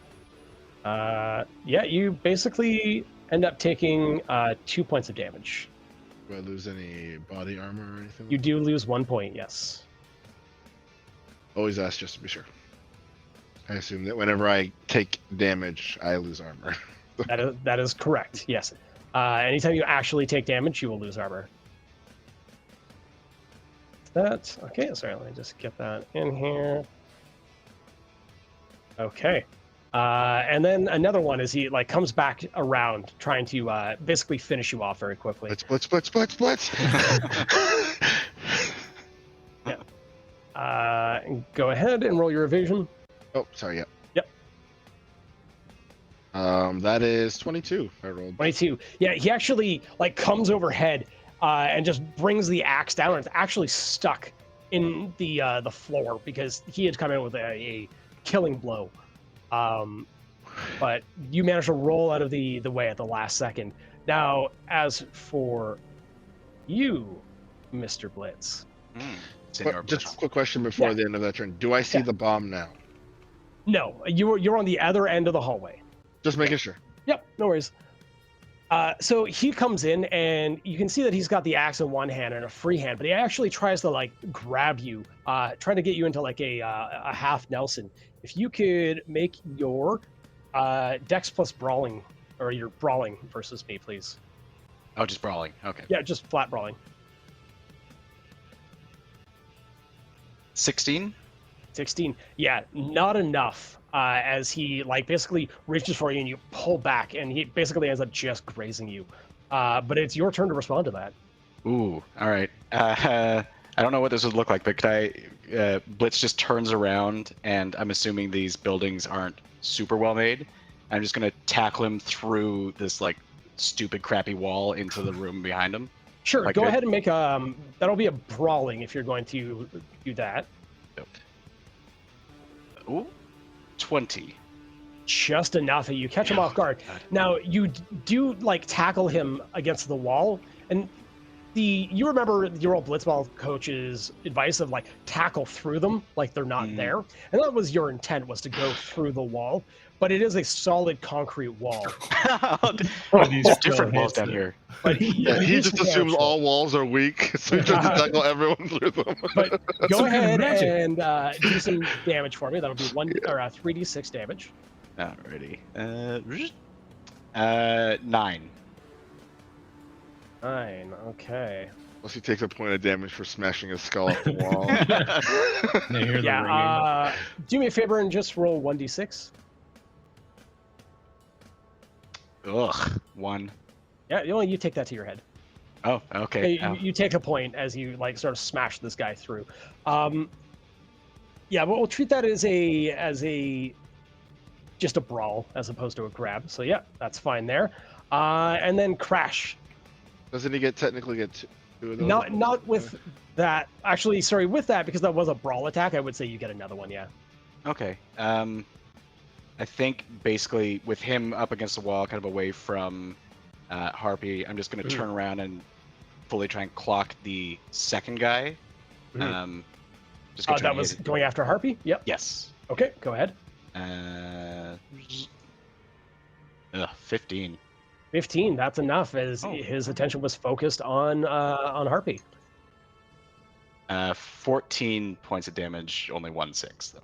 Yeah, you basically end up taking 2 points of damage. Do I lose any body armor or anything? You do lose 1 point, yes. Always ask just to be sure. I assume that whenever I take damage, I lose armor. That is correct, yes. Anytime you actually take damage, you will lose armor. That, okay, sorry, let me just get that in here. Okay. And then another one is he like comes back around trying to basically finish you off very quickly. Blitz. Go ahead and roll your evasion. Oh, sorry, yeah. Yep. That is 22. I rolled. 22. Yeah, he actually like comes overhead and just brings the axe down, and it's actually stuck in the floor because he had come in with a killing blow. But you managed to roll out of the way at the last second. Now, as for you, Mr. Blitz. Senor Just a Blitz. quick question before the end of that turn. Do I see the bomb now? No, you're on the other end of the hallway. Just making sure. Yep, no worries. So he comes in, and you can see that he's got the axe in one hand and a free hand, but he actually tries to like grab you, trying to get you into like a half Nelson. If you could make your Dex plus brawling, or your brawling versus me, please. Oh, just brawling. Okay. Yeah, just flat brawling. 16. 16. Yeah, not enough. As he like basically reaches for you and you pull back, and he basically ends up just grazing you. But it's your turn to respond to that. Ooh. All right. I don't know what this would look like, but could I? Blitz just turns around, and I'm assuming these buildings aren't super well made. I'm just gonna tackle him through this like stupid, crappy wall into the room behind him. Sure. Like Go a- ahead and make that'll be a brawling if you're going to do that. Ooh. 20. Just enough that you catch him Yeah. off guard. Now you do like tackle him against the wall, and you remember your old blitzball coach's advice of like tackle through them like they're not there, and that was your intent, was to go through the wall, but it is a solid concrete wall. There's different walls down here. But Yeah, he just assumes all walls are weak, so he tries to tackle everyone through them. But go some kind of ahead magic. and do some damage for me. That'll be 3d6 damage. Alrighty. 9. 9. Okay. Plus he takes a point of damage for smashing his skull off the wall. They hear the ringing. Yeah. Do me a favor and just roll 1d6. Ugh. 1. Yeah, you take that to your head. Oh, okay. You take a point as you like sort of smash this guy through. Yeah, but we'll treat that as a just a brawl as opposed to a grab. So yeah, that's fine there. And then crash. Doesn't he technically get two of those? Not with that. Actually, sorry, with that, because that was a brawl attack. I would say you get another one. Yeah. Okay. I think basically with him up against the wall, kind of away from Harpy, I'm just going to turn around and fully try and clock the second guy. Just gonna try That and was hit it. going after Harpy. Yep. Yes. Okay, go ahead. 15. 15. That's enough, as his attention was focused on Harpy. 14 points of damage, only 1/6 though.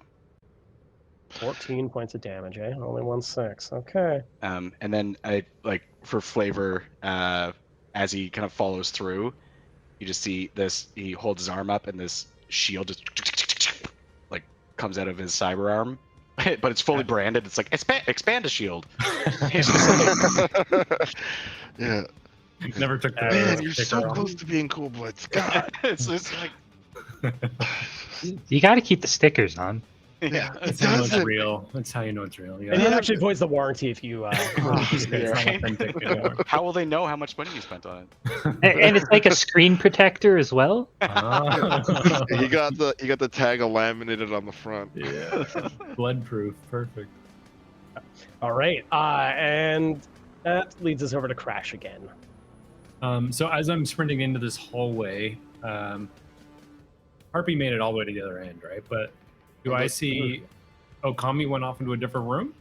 14 points of damage, eh? Only 1/6. Okay. And then I like for flavor, as he kind of follows through, you just see this. He holds his arm up, and this shield just like comes out of his cyber arm, but it's fully branded. It's like expand a shield. He's just like, Yeah. Never took the Man, you're sticker so off. close to being cool, Blitz. God. it's like You got to keep the stickers on. yeah. That's how you know it's doesn't- real. That's how you know it's real. And it actually voids the warranty if you. It's not authentic anymore. How will they know how much money you spent on it? And it's like a screen protector as well. Ah. He got the tag laminated on the front. Yeah. Blood proof. Perfect. All right. And that leads us over to Crash again. So as I'm sprinting into this hallway, Harpy made it all the way to the other end, right? But do I see Okami went off into a different room?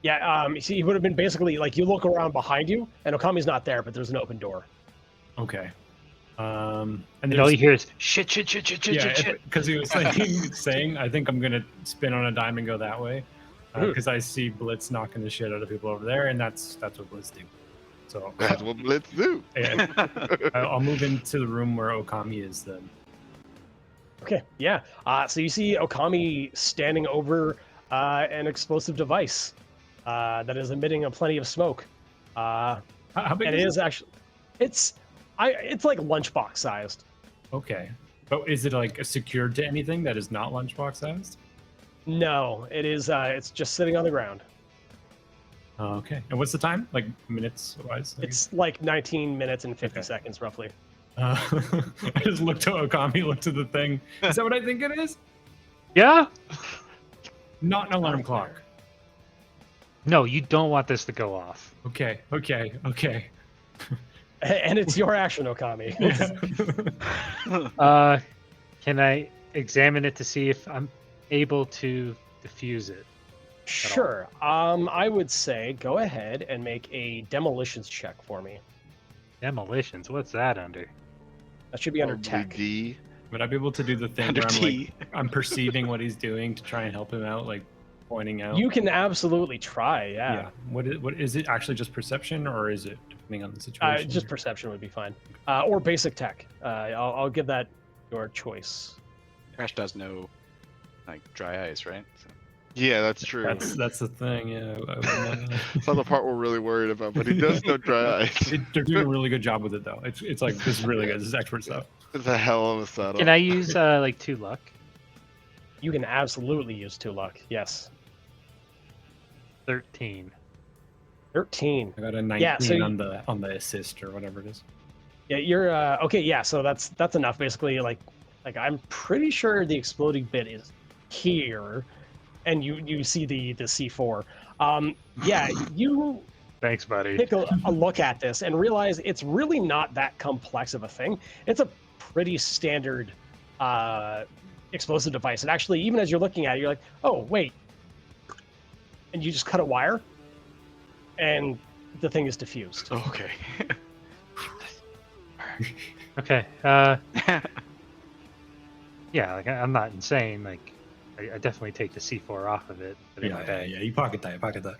Yeah. You see, he would have been basically like you look around behind you, and Okami's not there, but there's an open door. Okay. And And all you hear is shit, shit, shit, shit, shit, yeah, shit, shit. because he was saying, I think I'm gonna spin on a dime and go that way, because I see Blitz knocking the shit out of people over there, and that's what Blitz do. So That's what Blitz do. yeah, I'll move into the room where Okami is then. Okay. Yeah. So you see Okami standing over an explosive device that is emitting plenty of smoke. How big And it is is actually, it's like lunchbox sized. Okay. But is it like secured to anything that is not lunchbox sized? No, it is. It's just sitting on the ground. Okay. And what's the time? Like minutes wise? It's like 19 minutes and 50 Okay. seconds, roughly. I just looked at Okami, looked at the thing. Is that what I think it is? Yeah. Not an alarm clock. No, you don't want this to go off. Okay. And it's your action, Okami. Can I examine it to see if I'm able to defuse it? Sure. I would say go ahead and make a demolitions check for me. Demolitions. What's that under? That should be under Probably tech. D. Would I be able to do the thing Under where I'm T. like, I'm perceiving what he's doing to try and help him out, like pointing out? You can absolutely try. Yeah. What is it actually just perception, or is it depending on the situation? Just perception would be fine, or basic tech. I'll give that your choice. Crash does know, like, dry ice, right? So. Yeah, that's true. That's the thing. Yeah. It's not the part we're really worried about, but he does know dry ice. They're doing a really good job with it, though. It's like this is really good. This is expert stuff. It's a hell of a setup. Can I use like 2 luck? You can absolutely use 2 luck. Yes. 13. 13. I got a 19 Yeah, so on the assist or whatever it is. Yeah, you're okay. Yeah, so that's enough. Basically, like I'm pretty sure the exploding bit is here, and you see the C4. Yeah, you Thanks, buddy. take a look at this and realize it's really not that complex of a thing. It's a pretty standard explosive device. And actually, even as you're looking at it, you're like, oh wait, and you just cut a wire, and the thing is diffused. Okay. Okay. Yeah, like I'm not insane. Like, I definitely take the C4 off of it. Put it in my bag. You pocket that.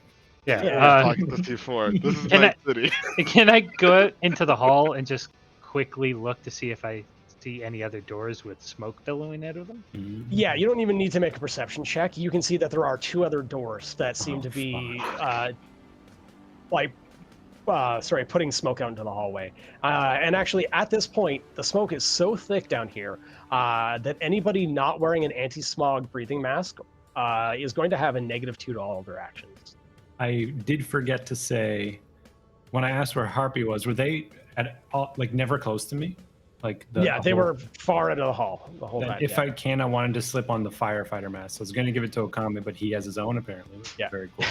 Yeah. Yeah. Talk to the C4. This is Can Night I- City. Can I go into the hall and just quickly look to see if I see any other doors with smoke billowing out of them? Mhm. Yeah, you don't even need to make a perception check. You can see that there are 2 other doors that seem to be putting smoke out into the hallway. And actually, at this point, the smoke is so thick down here that anybody not wearing an anti-smog breathing mask is going to have a -2 to all of their actions. I did forget to say, when I asked where Harpy was, were they at all, like never close to me? Like They whole- were far into the hall the whole Then time. if yeah. I can, I wanted to slip on the firefighter mask. So I was going to give it to Okami, but he has his own apparently. Yeah. Very cool.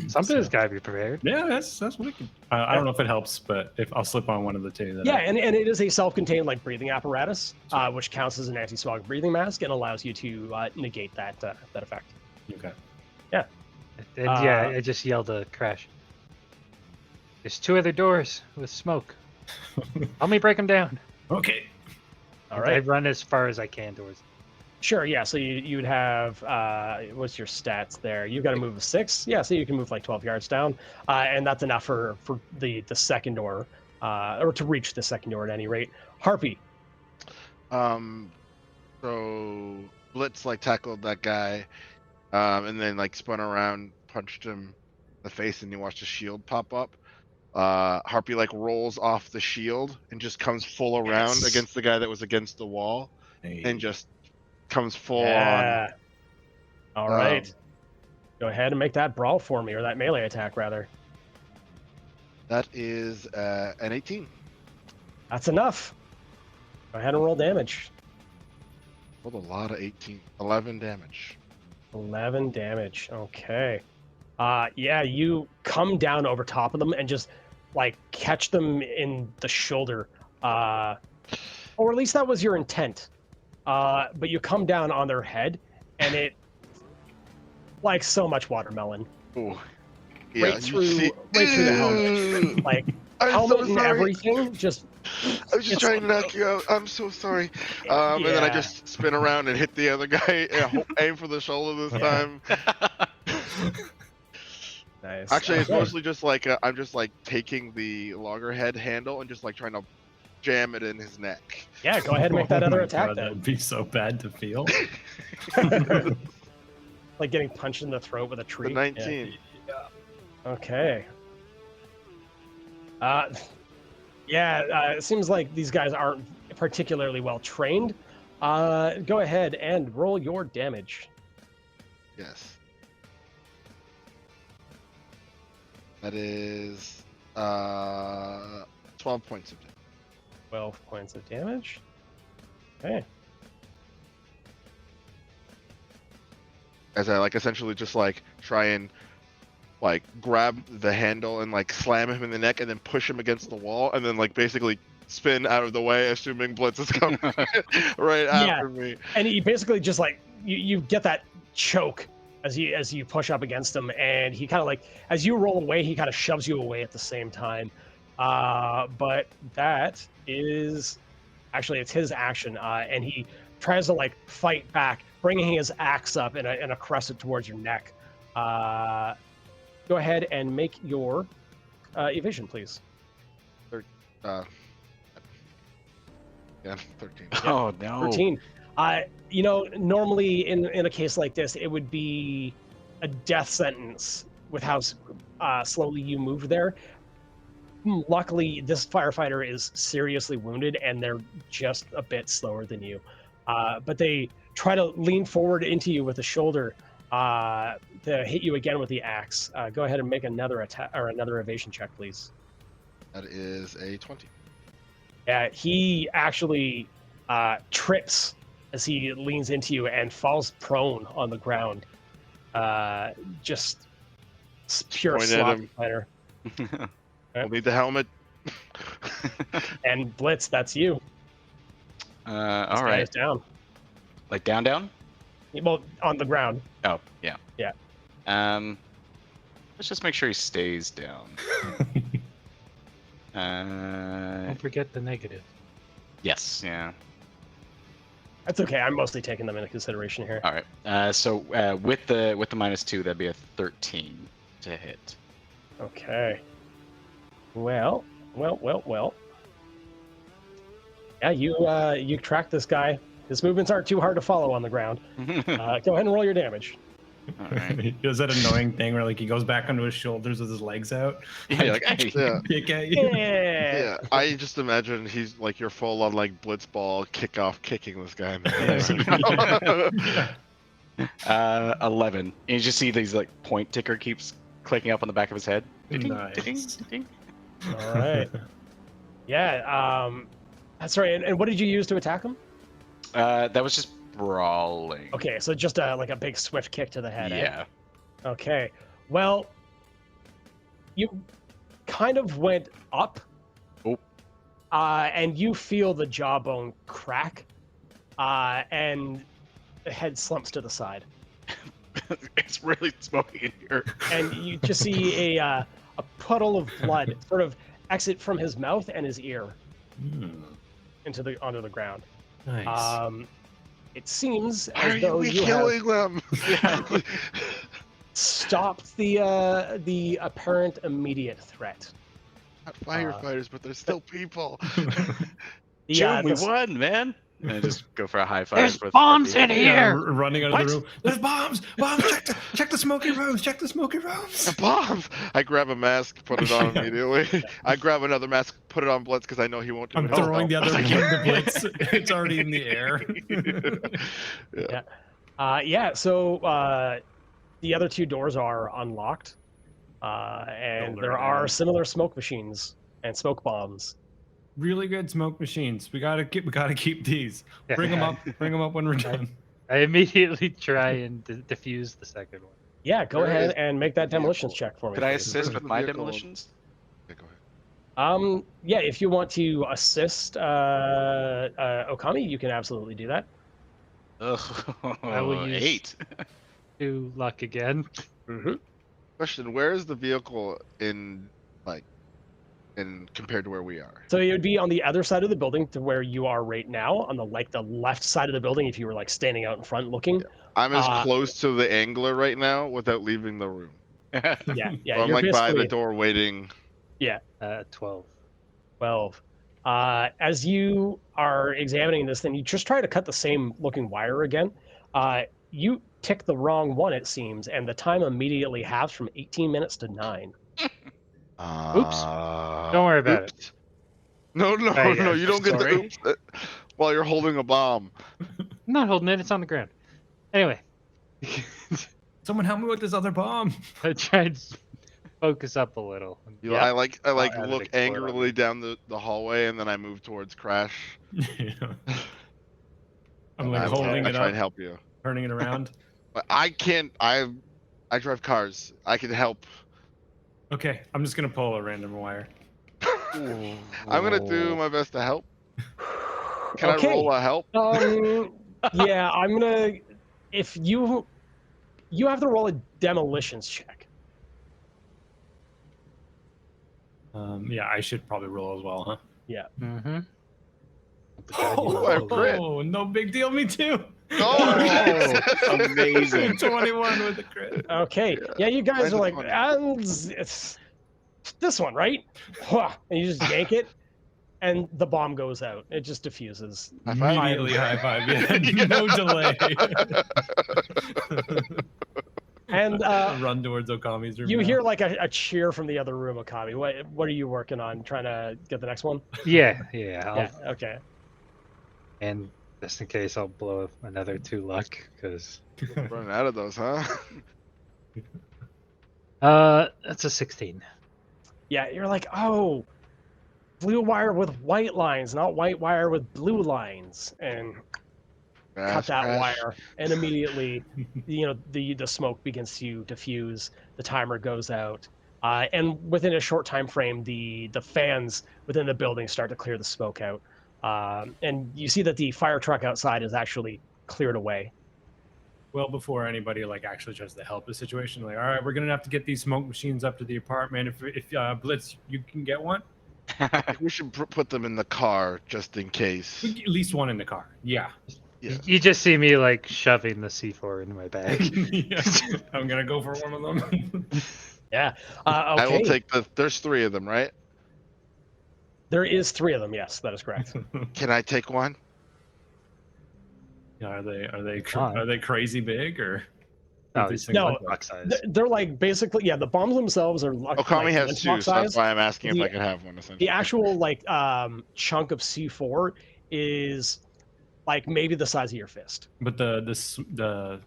Something's so- got to be prepared. Yeah, that's wicked. I don't know if it helps, but if I'll slip on one of the 2. Then Yeah, and it is a self-contained like breathing apparatus, which counts as an anti-smog breathing mask and allows you to negate that effect. Okay. And yeah, I just yelled to Crash. There's 2 other doors with smoke. Help me break them down. Okay. All I right. run as far as I can towards. Sure. Yeah. So you'd have what's your stats there? You've got to move a 6. Yeah. So you can move like 12 yards down, and that's enough for the second door, or to reach the second door at any rate. Harpy. So Blitz like tackled that guy, and then like spun around, punched him in the face, and you watched a shield pop up. Harpy like rolls off the shield and just comes full around Yes. against the guy that was against the wall, Hey. and just comes full on. Yeah. All right. Um, Go ahead and make that brawl for me, or that melee attack rather. That is an 18. That's enough. Go ahead and roll damage. Rolled a lot of 18. 11 damage. 11 damage. Okay. Yeah, you come down over top of them and just like catch them in the shoulder. Or at least that was your intent. But you come down on their head and it like so much watermelon. Ooh. Right through the helmet. Like I'm helmet so and sorry. everything. Just I was just It's trying to like- knock you out. I'm so sorry. And then I Yeah. just spin around and hit the other guy. And aim for the shoulder this Yeah. time. nice. Actually, it's Okay. mostly just like I'm just like taking the loggerhead handle and just like trying to jam it in his neck. Yeah, go ahead and make that Oh other my attack God, then. That'd be so bad to feel. Like getting punched in the throat with a The tree. Yeah. 19. Okay. It seems like these guys aren't particularly well trained. Go ahead and roll your damage. Yes. That is 12 points of damage. 12 points of damage. Okay. As I like essentially just like try and like grab the handle and like slam him in the neck and then push him against the wall and then like basically spin out of the way, assuming Blitz is coming right after me. And you basically just like you get that choke as you push up against him, and he kind of like, as you roll away, he kind of shoves you away at the same time. But that is actually, it's his action, and he tries to like fight back, bringing his axe up and a crescent towards your neck. Go ahead and make your evasion, please. Yeah, 13. Oh no. 13. Normally in a case like this, it would be a death sentence with how slowly you move there. Luckily, this firefighter is seriously wounded, and they're just a bit slower than you. But they try to lean forward into you with the shoulder to hit you again with the axe. Go ahead and make another attack or another evasion check, please. That is a 20. He actually trips as he leans into you and falls prone on the ground. Just pure Point at slaughter him. fighter. We'll need the helmet. And Blitz, that's you. This All guy right. is down. Like down? Well, on the ground. Oh, yeah. Yeah. Let's just make sure he stays down. Don't forget the negative. Yes, yeah. That's okay. I'm mostly taking them into consideration here. All right. So with the -2, that'd be a 13 to hit. Okay. Well. Yeah, you track this guy. His movements aren't too hard to follow on the ground. Go ahead and roll your damage. All right. He does that annoying thing where like he goes back onto his shoulders with his legs out. Yeah, you're like, hey. Yeah. Pick at you. Yeah. Yeah, I just imagine he's like you're full on like blitz ball kickoff kicking this guy. 11. And you just see these like point ticker keeps clicking up on the back of his head. Ding, Nice. ding, ding. All right. Yeah. That's right. And what did you use to attack him? That was just brawling. Okay, so just like a big swift kick to the head. Yeah. Okay. Well, you kind of went up. Oh. And you feel the jawbone crack, and the head slumps to the side, It's really smoky in here. and you just see a puddle of blood sort of exit from his mouth and his ear onto the ground. Nice. It seems Why as are though you you have killing them? stopped the apparent immediate threat. Not firefighters, but they're still people. Jim, we the- won, man. And I just go for a high five. There's with bombs in Yeah, here! running out What? of the room. There's bombs! Bombs! Check the smoky rooms! Check the smoky rooms! The bombs! I grab a mask, put it on immediately. I grab another mask, put it on Blitz because I know he won't do I'm it. throwing the other one Yeah. the Blitz. It's already in the air. So the other two doors are unlocked, and Oh, there they're are down. similar smoke machines and smoke bombs. Really good smoke machines. We gotta keep these. Bring them up. Bring them up when we're done. I immediately try and defuse the second one. Yeah, go There ahead is and make that demolitions vehicle. check for me. Could I please. assist with the my vehicle? demolitions? Okay, go ahead. Yeah, if you want to assist Okami, you can absolutely do that. Ugh, I will use- 8. 2 luck again. Question: where is the vehicle in compared to where we are? So it would be on the other side of the building to where you are right now, on the left side of the building. If you were like standing out in front looking, I'm as Uh, close to the angler right now without leaving the room. yeah, So I'm you're like by basically the door waiting. 12. 12. As you are examining this, then you just try to cut the same looking wire again. You tick the wrong one, it seems, and the time immediately halves from 18 minutes to 9. Oops. Don't worry about it. Oops. No, Yeah, no, you don't get the sorry. oops while you're holding a bomb. I'm not holding it, it's on the ground. Anyway. Someone help me with this other bomb. I tried to focus up a little. You, I like have it look explode on angrily me. down the hallway and then I move towards Crash. I'm like holding I it try up, and help you. turning it around. But I can't. I drive cars. I can help. Okay, I'm just gonna pull a random wire. I'm gonna do my best to help. Can Okay. I roll a help? Yeah, I'm gonna. If you You have to roll a demolitions check. Yeah, I should probably roll as well, huh? Yeah. Mm-hmm. I crit. Oh, no big deal. Me too. Oh, Amazing. 21 with a crit. Okay. Yeah, you guys Mine's are a like, 20. it's this one, right? And you just yank it, and the bomb goes out. It just diffuses. High five. Immediately high five. Yeah, no delay. And Run towards Okami's room. you now. hear like a cheer from the other room, Okami. What are you working on? Trying to get the next one? Yeah. Yeah. Okay. And just in case, I'll blow another 2 luck because Running out of those, huh? that's a 16. Yeah, you're like, oh, blue wire with white lines, not white wire with blue lines, and cut that wire. And immediately, the smoke begins to diffuse. The timer goes out, and within a short time frame, the fans within the building start to clear the smoke out. And you see that the fire truck outside is actually cleared away. Well, before anybody like actually tries to help the situation, like, all right, we're gonna have to get these smoke machines up to the apartment. If Blitz, you can get one. We should put them in the car just in case. At least one in the car. Yeah. Yeah. You just see me like shoving the C4 into my bag. Yeah. I'm gonna go for one of them. Yeah. Okay. I will take there's 3 of them, right? There is 3 of them. Yes, that is correct. Can I take one? Yeah, are Fine. they crazy big or? No, these these things No, like box size. They're like basically, yeah, the bombs themselves are like Okami has 2, lunchbox so that's size. why I'm asking if The- I could have one. Essentially. The actual like chunk of C4 is like maybe the size of your fist. But the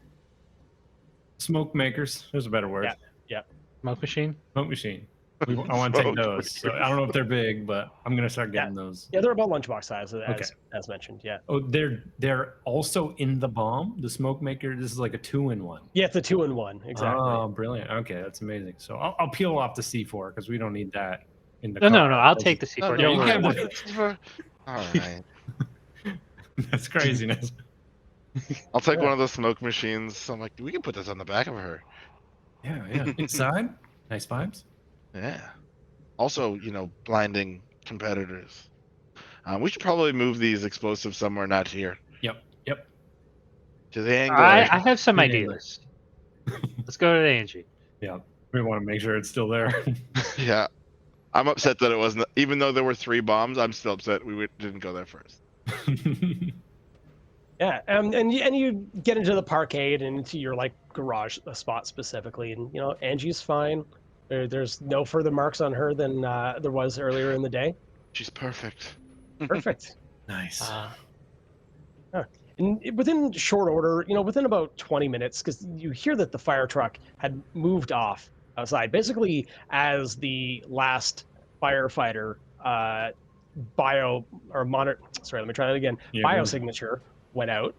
smoke makers. There's a better word. Yeah. Smoke machine? Smoke machine. I want to take Smoke those. So I don't know if they're big, but I'm gonna start getting those. Yeah, they're about lunchbox size, Okay. as mentioned. Yeah. Oh, they're also in the bomb. The smoke maker. This is like a 2-in-1. Yeah, it's a 2-in-1. Exactly. Oh, brilliant. Okay, that's amazing. So I'll peel off the C4 because we don't need that in the No, car. no. I'll take the C4. No, Don't you worry can't about have it. All right. That's craziness. I'll take Yeah. one of the smoke machines. I'm like, we can put this on the back of her. Yeah. Inside, nice vibes. Yeah. Also, blinding competitors. We should probably move these explosives somewhere not here. Yep. To the angle. I have some Yeah. ideas. Let's go to Angie. Yeah. We want to make sure it's still there. Yeah. I'm upset that it wasn't. Even though there were 3 bombs, I'm still upset didn't go there first. Yeah, and you get into the parkade and into your like garage spot specifically, and Angie's fine. There's no further marks on her than there was earlier in the day. She's perfect. Perfect. Nice. And within short order, within about 20 minutes, because you hear that the fire truck had moved off outside, basically as the last firefighter biosignature went out,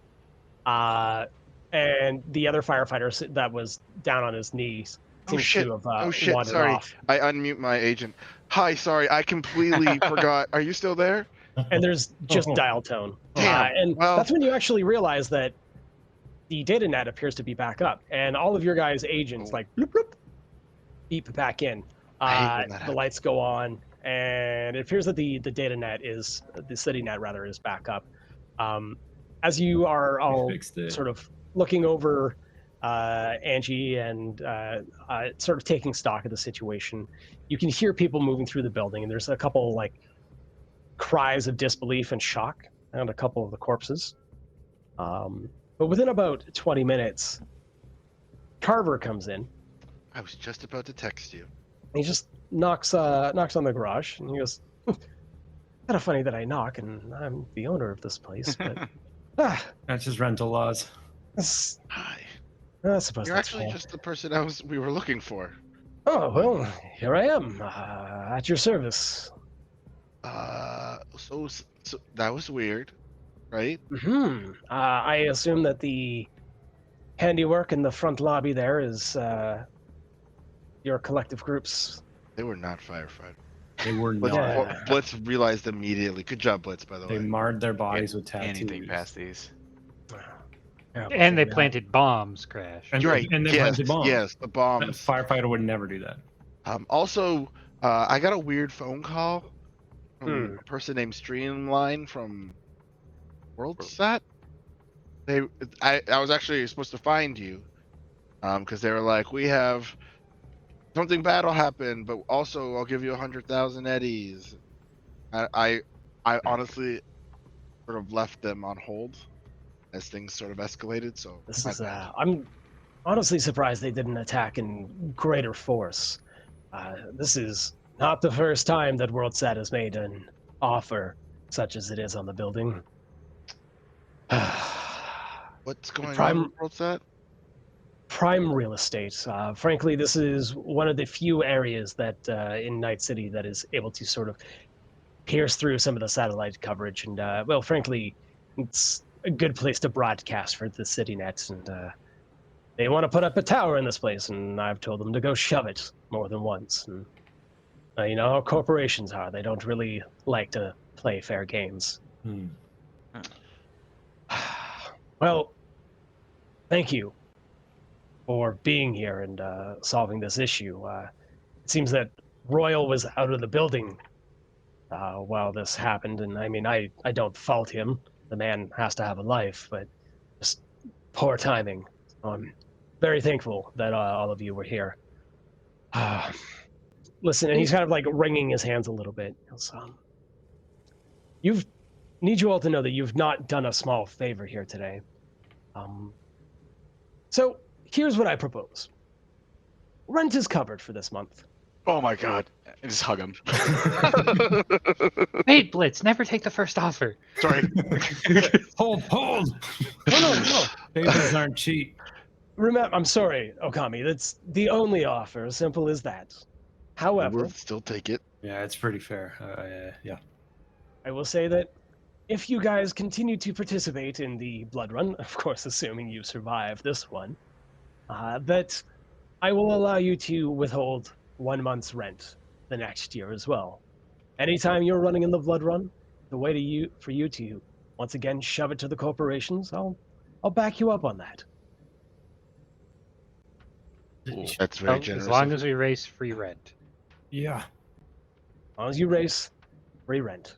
and the other firefighter that was down on his knees seems shit. to have wandered Sorry. off. I unmute my agent. Hi, sorry, I completely forgot. Are you still there? And there's just dial tone. Damn, And well- that's when you actually realize that the data net appears to be back up, and all of your guys' agents like bloop, bloop, beep back in. I hate when that The happens. lights go on, and it appears that the data net the city net rather is back up. As you are all fixed it. sort of looking over Angie and sort of taking stock of the situation, you can hear people moving through the building, and there's a couple like cries of disbelief and shock and a couple of the corpses. But within about 20 minutes, Carver comes in. I was just about to text you. And he just knocks on the garage, and he goes, "Kind of funny that I knock, and I'm the owner of this place, but That's just rental laws. Hi. I suppose You're that's actually fair. just the person we were looking for. Oh well, here I am at your service. So that was weird, right? I assume that the handiwork in the front lobby there is your collective groups. They were not firefighters. They were Blitz, not. Yeah. Blitz realized immediately. Good job, Blitz, by the They way. marred their bodies with tattoos. Anything past these. Terrible And they thing, yeah. planted bombs, Crash. And, You're right. and they yes, planted bombs. yes, the A bombs. firefighter would never do that. Also, I got a weird phone call from Hmm. a person named Streamline from WorldSat. I was actually supposed to find you, because they were like, we have something bad will happen, but also I'll give you 100,000 eddies. I honestly sort of left them on hold as things sort of escalated. So This my is, bad. I'm honestly surprised they didn't attack in greater force. This is not the first time that WorldSat has made an offer such as it is on the building. What's going Prime- on with WorldSat? Prime real estate. Frankly, this is one of the few areas that in Night City that is able to sort of pierce through some of the satellite coverage. And, well, frankly, it's a good place to broadcast for the city nets. And they want to put up a tower in this place, and I've told them to go shove it more than once. And, you know how corporations are. They don't really like to play fair games. Hmm. Well, thank you for being here and solving this issue. It seems that Royal was out of the building while this happened, and I mean, I don't fault him. The man has to have a life, but just poor timing. I'm very thankful that all of you were here. Listen, and he's kind of like wringing his hands a little bit. He goes, need you all to know that you've not done a small favor here today. So here's what I propose. Rent is covered for this month. Oh my god. I just hug him. Wait, Blitz, never take the first offer. Sorry. Hold. No. Favors aren't cheap. Remember, I'm sorry, Okami. That's the only offer. As simple as that. However, We'll still take it. Yeah, it's pretty fair. Yeah. I will say that if you guys continue to participate in the blood run, of course, assuming you survive this one, that I will allow you to withhold 1 month's rent the next year as well. Anytime you're running in the blood run, the way for you to once again shove it to the corporations, I'll back you up on that. That's very generous. As long as we race free rent. Yeah. As long as you race, free rent.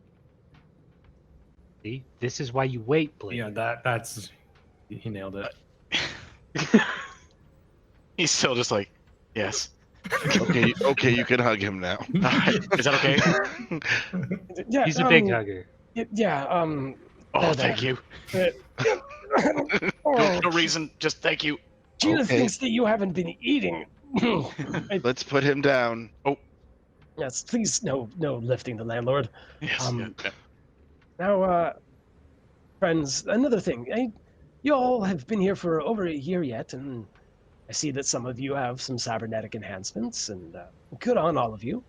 See, this is why you wait, Blitz. Yeah, that's he nailed it. He's still just like, yes. Okay, you can hug him now. Is that okay? Yeah, He's a big hugger. Yeah, Oh, thank you. No reason, just thank you. Gina Okay. thinks that you haven't been eating. Let's put him down. Yes, please, no lifting the landlord. Yes. Yeah. Now, friends, another thing. You all have been here for over a year yet, and I see that some of you have some cybernetic enhancements, and good on all of you.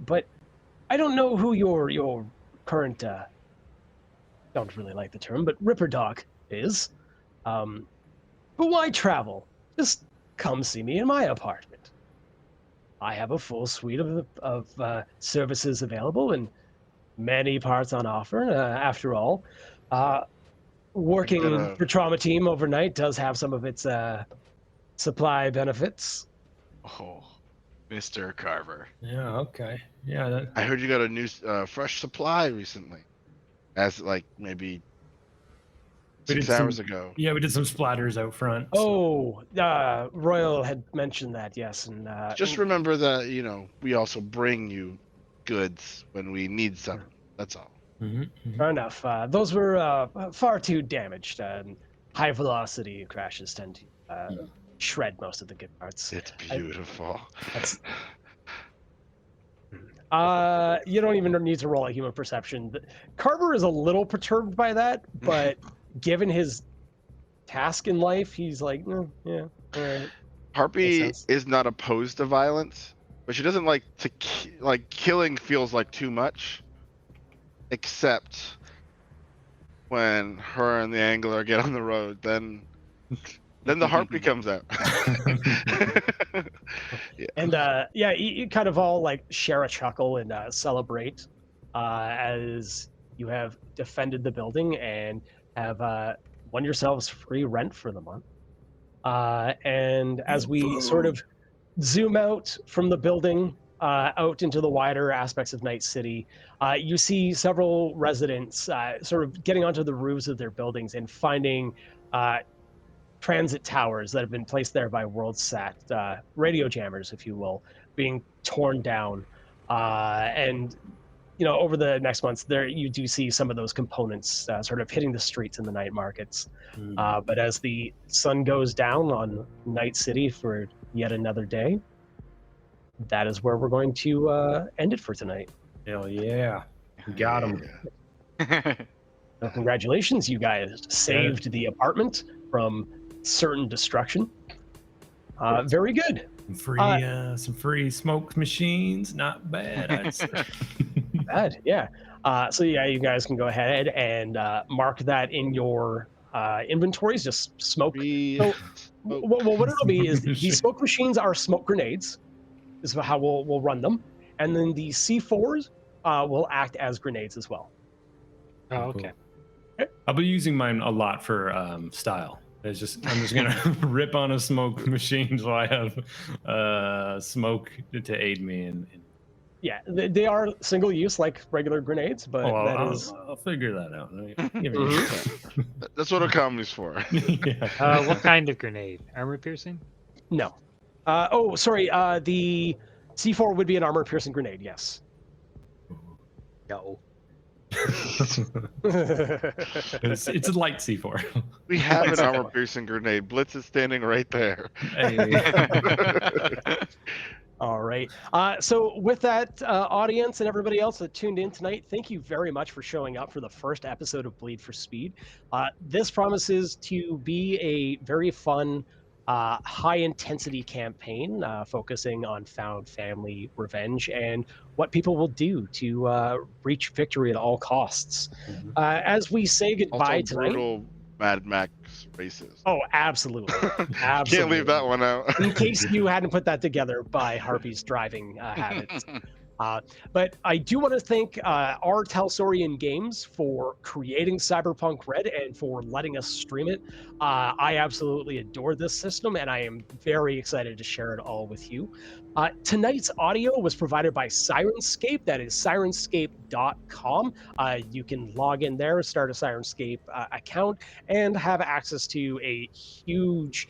But I don't know who your current, don't really like the term, but Ripper Dog is. But why travel? Just come see me in my apartment. I have a full suite of services available and many parts on offer. After all, working for Trauma Team overnight does have some of its supply benefits. Oh, Mr. Carver. Yeah. Okay. Yeah. I heard you got a new fresh supply recently, as like maybe We 6 did hours some- ago. Yeah, we did some splatters out front. so- Oh, Royal had mentioned that, yes, and Just remember that we also bring you goods when we need some. That's all. Mhm, mhm. fair enough. Those were far too damaged. High velocity crashes tend to shred most of the good parts. It's beautiful. That's... You don't even need to roll a human perception. Carver is a little perturbed by that, but given his task in life, he's like, yeah, all right. Harpy Makes sense. is not opposed to violence, but she doesn't like to killing feels like too much, except when her and the angler get on the road. Then the Harpy comes out. Yeah. And you kind of all like share a chuckle and celebrate as you have defended the building and have won yourselves free rent for the month. And as we sort of zoom out from the building out into the wider aspects of Night City, you see several residents sort of getting onto the roofs of their buildings and finding transit towers that have been placed there by WorldSat, radio jammers, if you will, being torn down. And over the next months, there you do see some of those components sort of hitting the streets in the night markets. But as the sun goes down on Night City for yet another day, that is where we're going to end it for tonight. Hell yeah. Got him. Well, congratulations, you guys saved the apartment from certain destruction. Very good. Some free smoke machines. Not bad, I'd say. Bad, yeah. So yeah, you guys can go ahead and mark that in your inventories. Just smoke. So, well, what it'll be is these smoke machines are smoke grenades. Is how we'll run them, and then the C4s will act as grenades as well. Oh, okay. Cool. I'll be using mine a lot for style. I'm just gonna rip on a smoke machine so I have smoke to aid me in. Yeah, they are single use like regular grenades, but I'll figure that out. Give me a second. That's what Okami's for. Yeah. What kind of grenade? Armor piercing? No. Sorry. The C4 would be an armor piercing grenade. Yes. No. It's a light C4. We have an armor piercing grenade. Blitz is standing right there. All right. So with that, audience and everybody else that tuned in tonight, thank you very much for showing up for the first episode of Bleed for Speed. This promises to be a very fun, high-intensity campaign focusing on found family revenge and what people will do to reach victory at all costs. As we say goodbye Also, tonight... brutal Mad Max races. Oh, absolutely. Absolutely. Can't leave that one out. In case you hadn't put that together by Harpy's driving habits. But I do want to thank our Talsorian Games for creating Cyberpunk Red and for letting us stream it. I absolutely adore this system, and I am very excited to share it all with you. Tonight's audio was provided by Sirenscape. That is sirenscape.com. You can log in there, start a Sirenscape account, and have access to a huge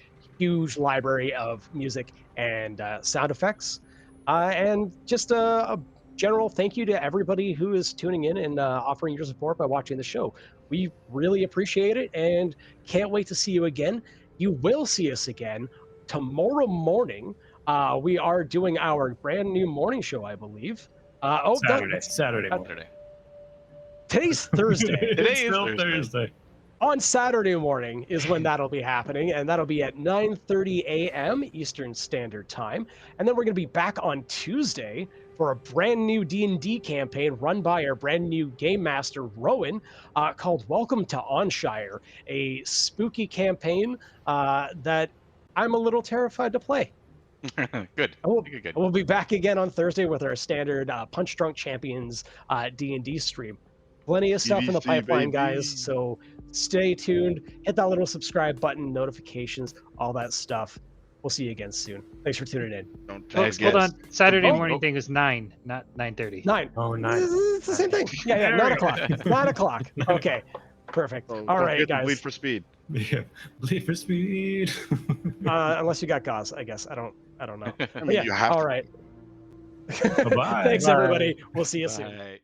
library of music and sound effects. And just a general thank you to everybody who is tuning in and offering your support by watching the show. We really appreciate it and can't wait to see you again. You will see us again tomorrow morning. We are doing our brand new morning show, I believe. Saturday morning. Today's Thursday. Today is Thursday. On Saturday morning is when that'll be happening, and that'll be at 9:30 a.m. Eastern Standard Time. And then we're going to be back on Tuesday for a brand new D&D campaign run by our brand new game master, Rowan, called Welcome to Onshire, a spooky campaign that I'm a little terrified to play. Good. Good. We'll be back again on Thursday with our standard Punch Drunk Champions D&D stream. Plenty of stuff in the pipeline, guys, so stay tuned. Hit that little subscribe button, notifications, all that stuff. We'll see you again soon. Thanks for tuning in. Hold on. Saturday morning thing is 9, not 9:30. 9. Oh, 9. It's the same thing. Yeah, 9 o'clock. 9 o'clock. Okay, perfect. All right, guys. Bleed for speed. Yeah, bleed for speed. Unless you got gauze, I guess. I don't know. I mean, you have all to. right. Bye-bye. Thanks, everybody. We'll see you soon. Bye.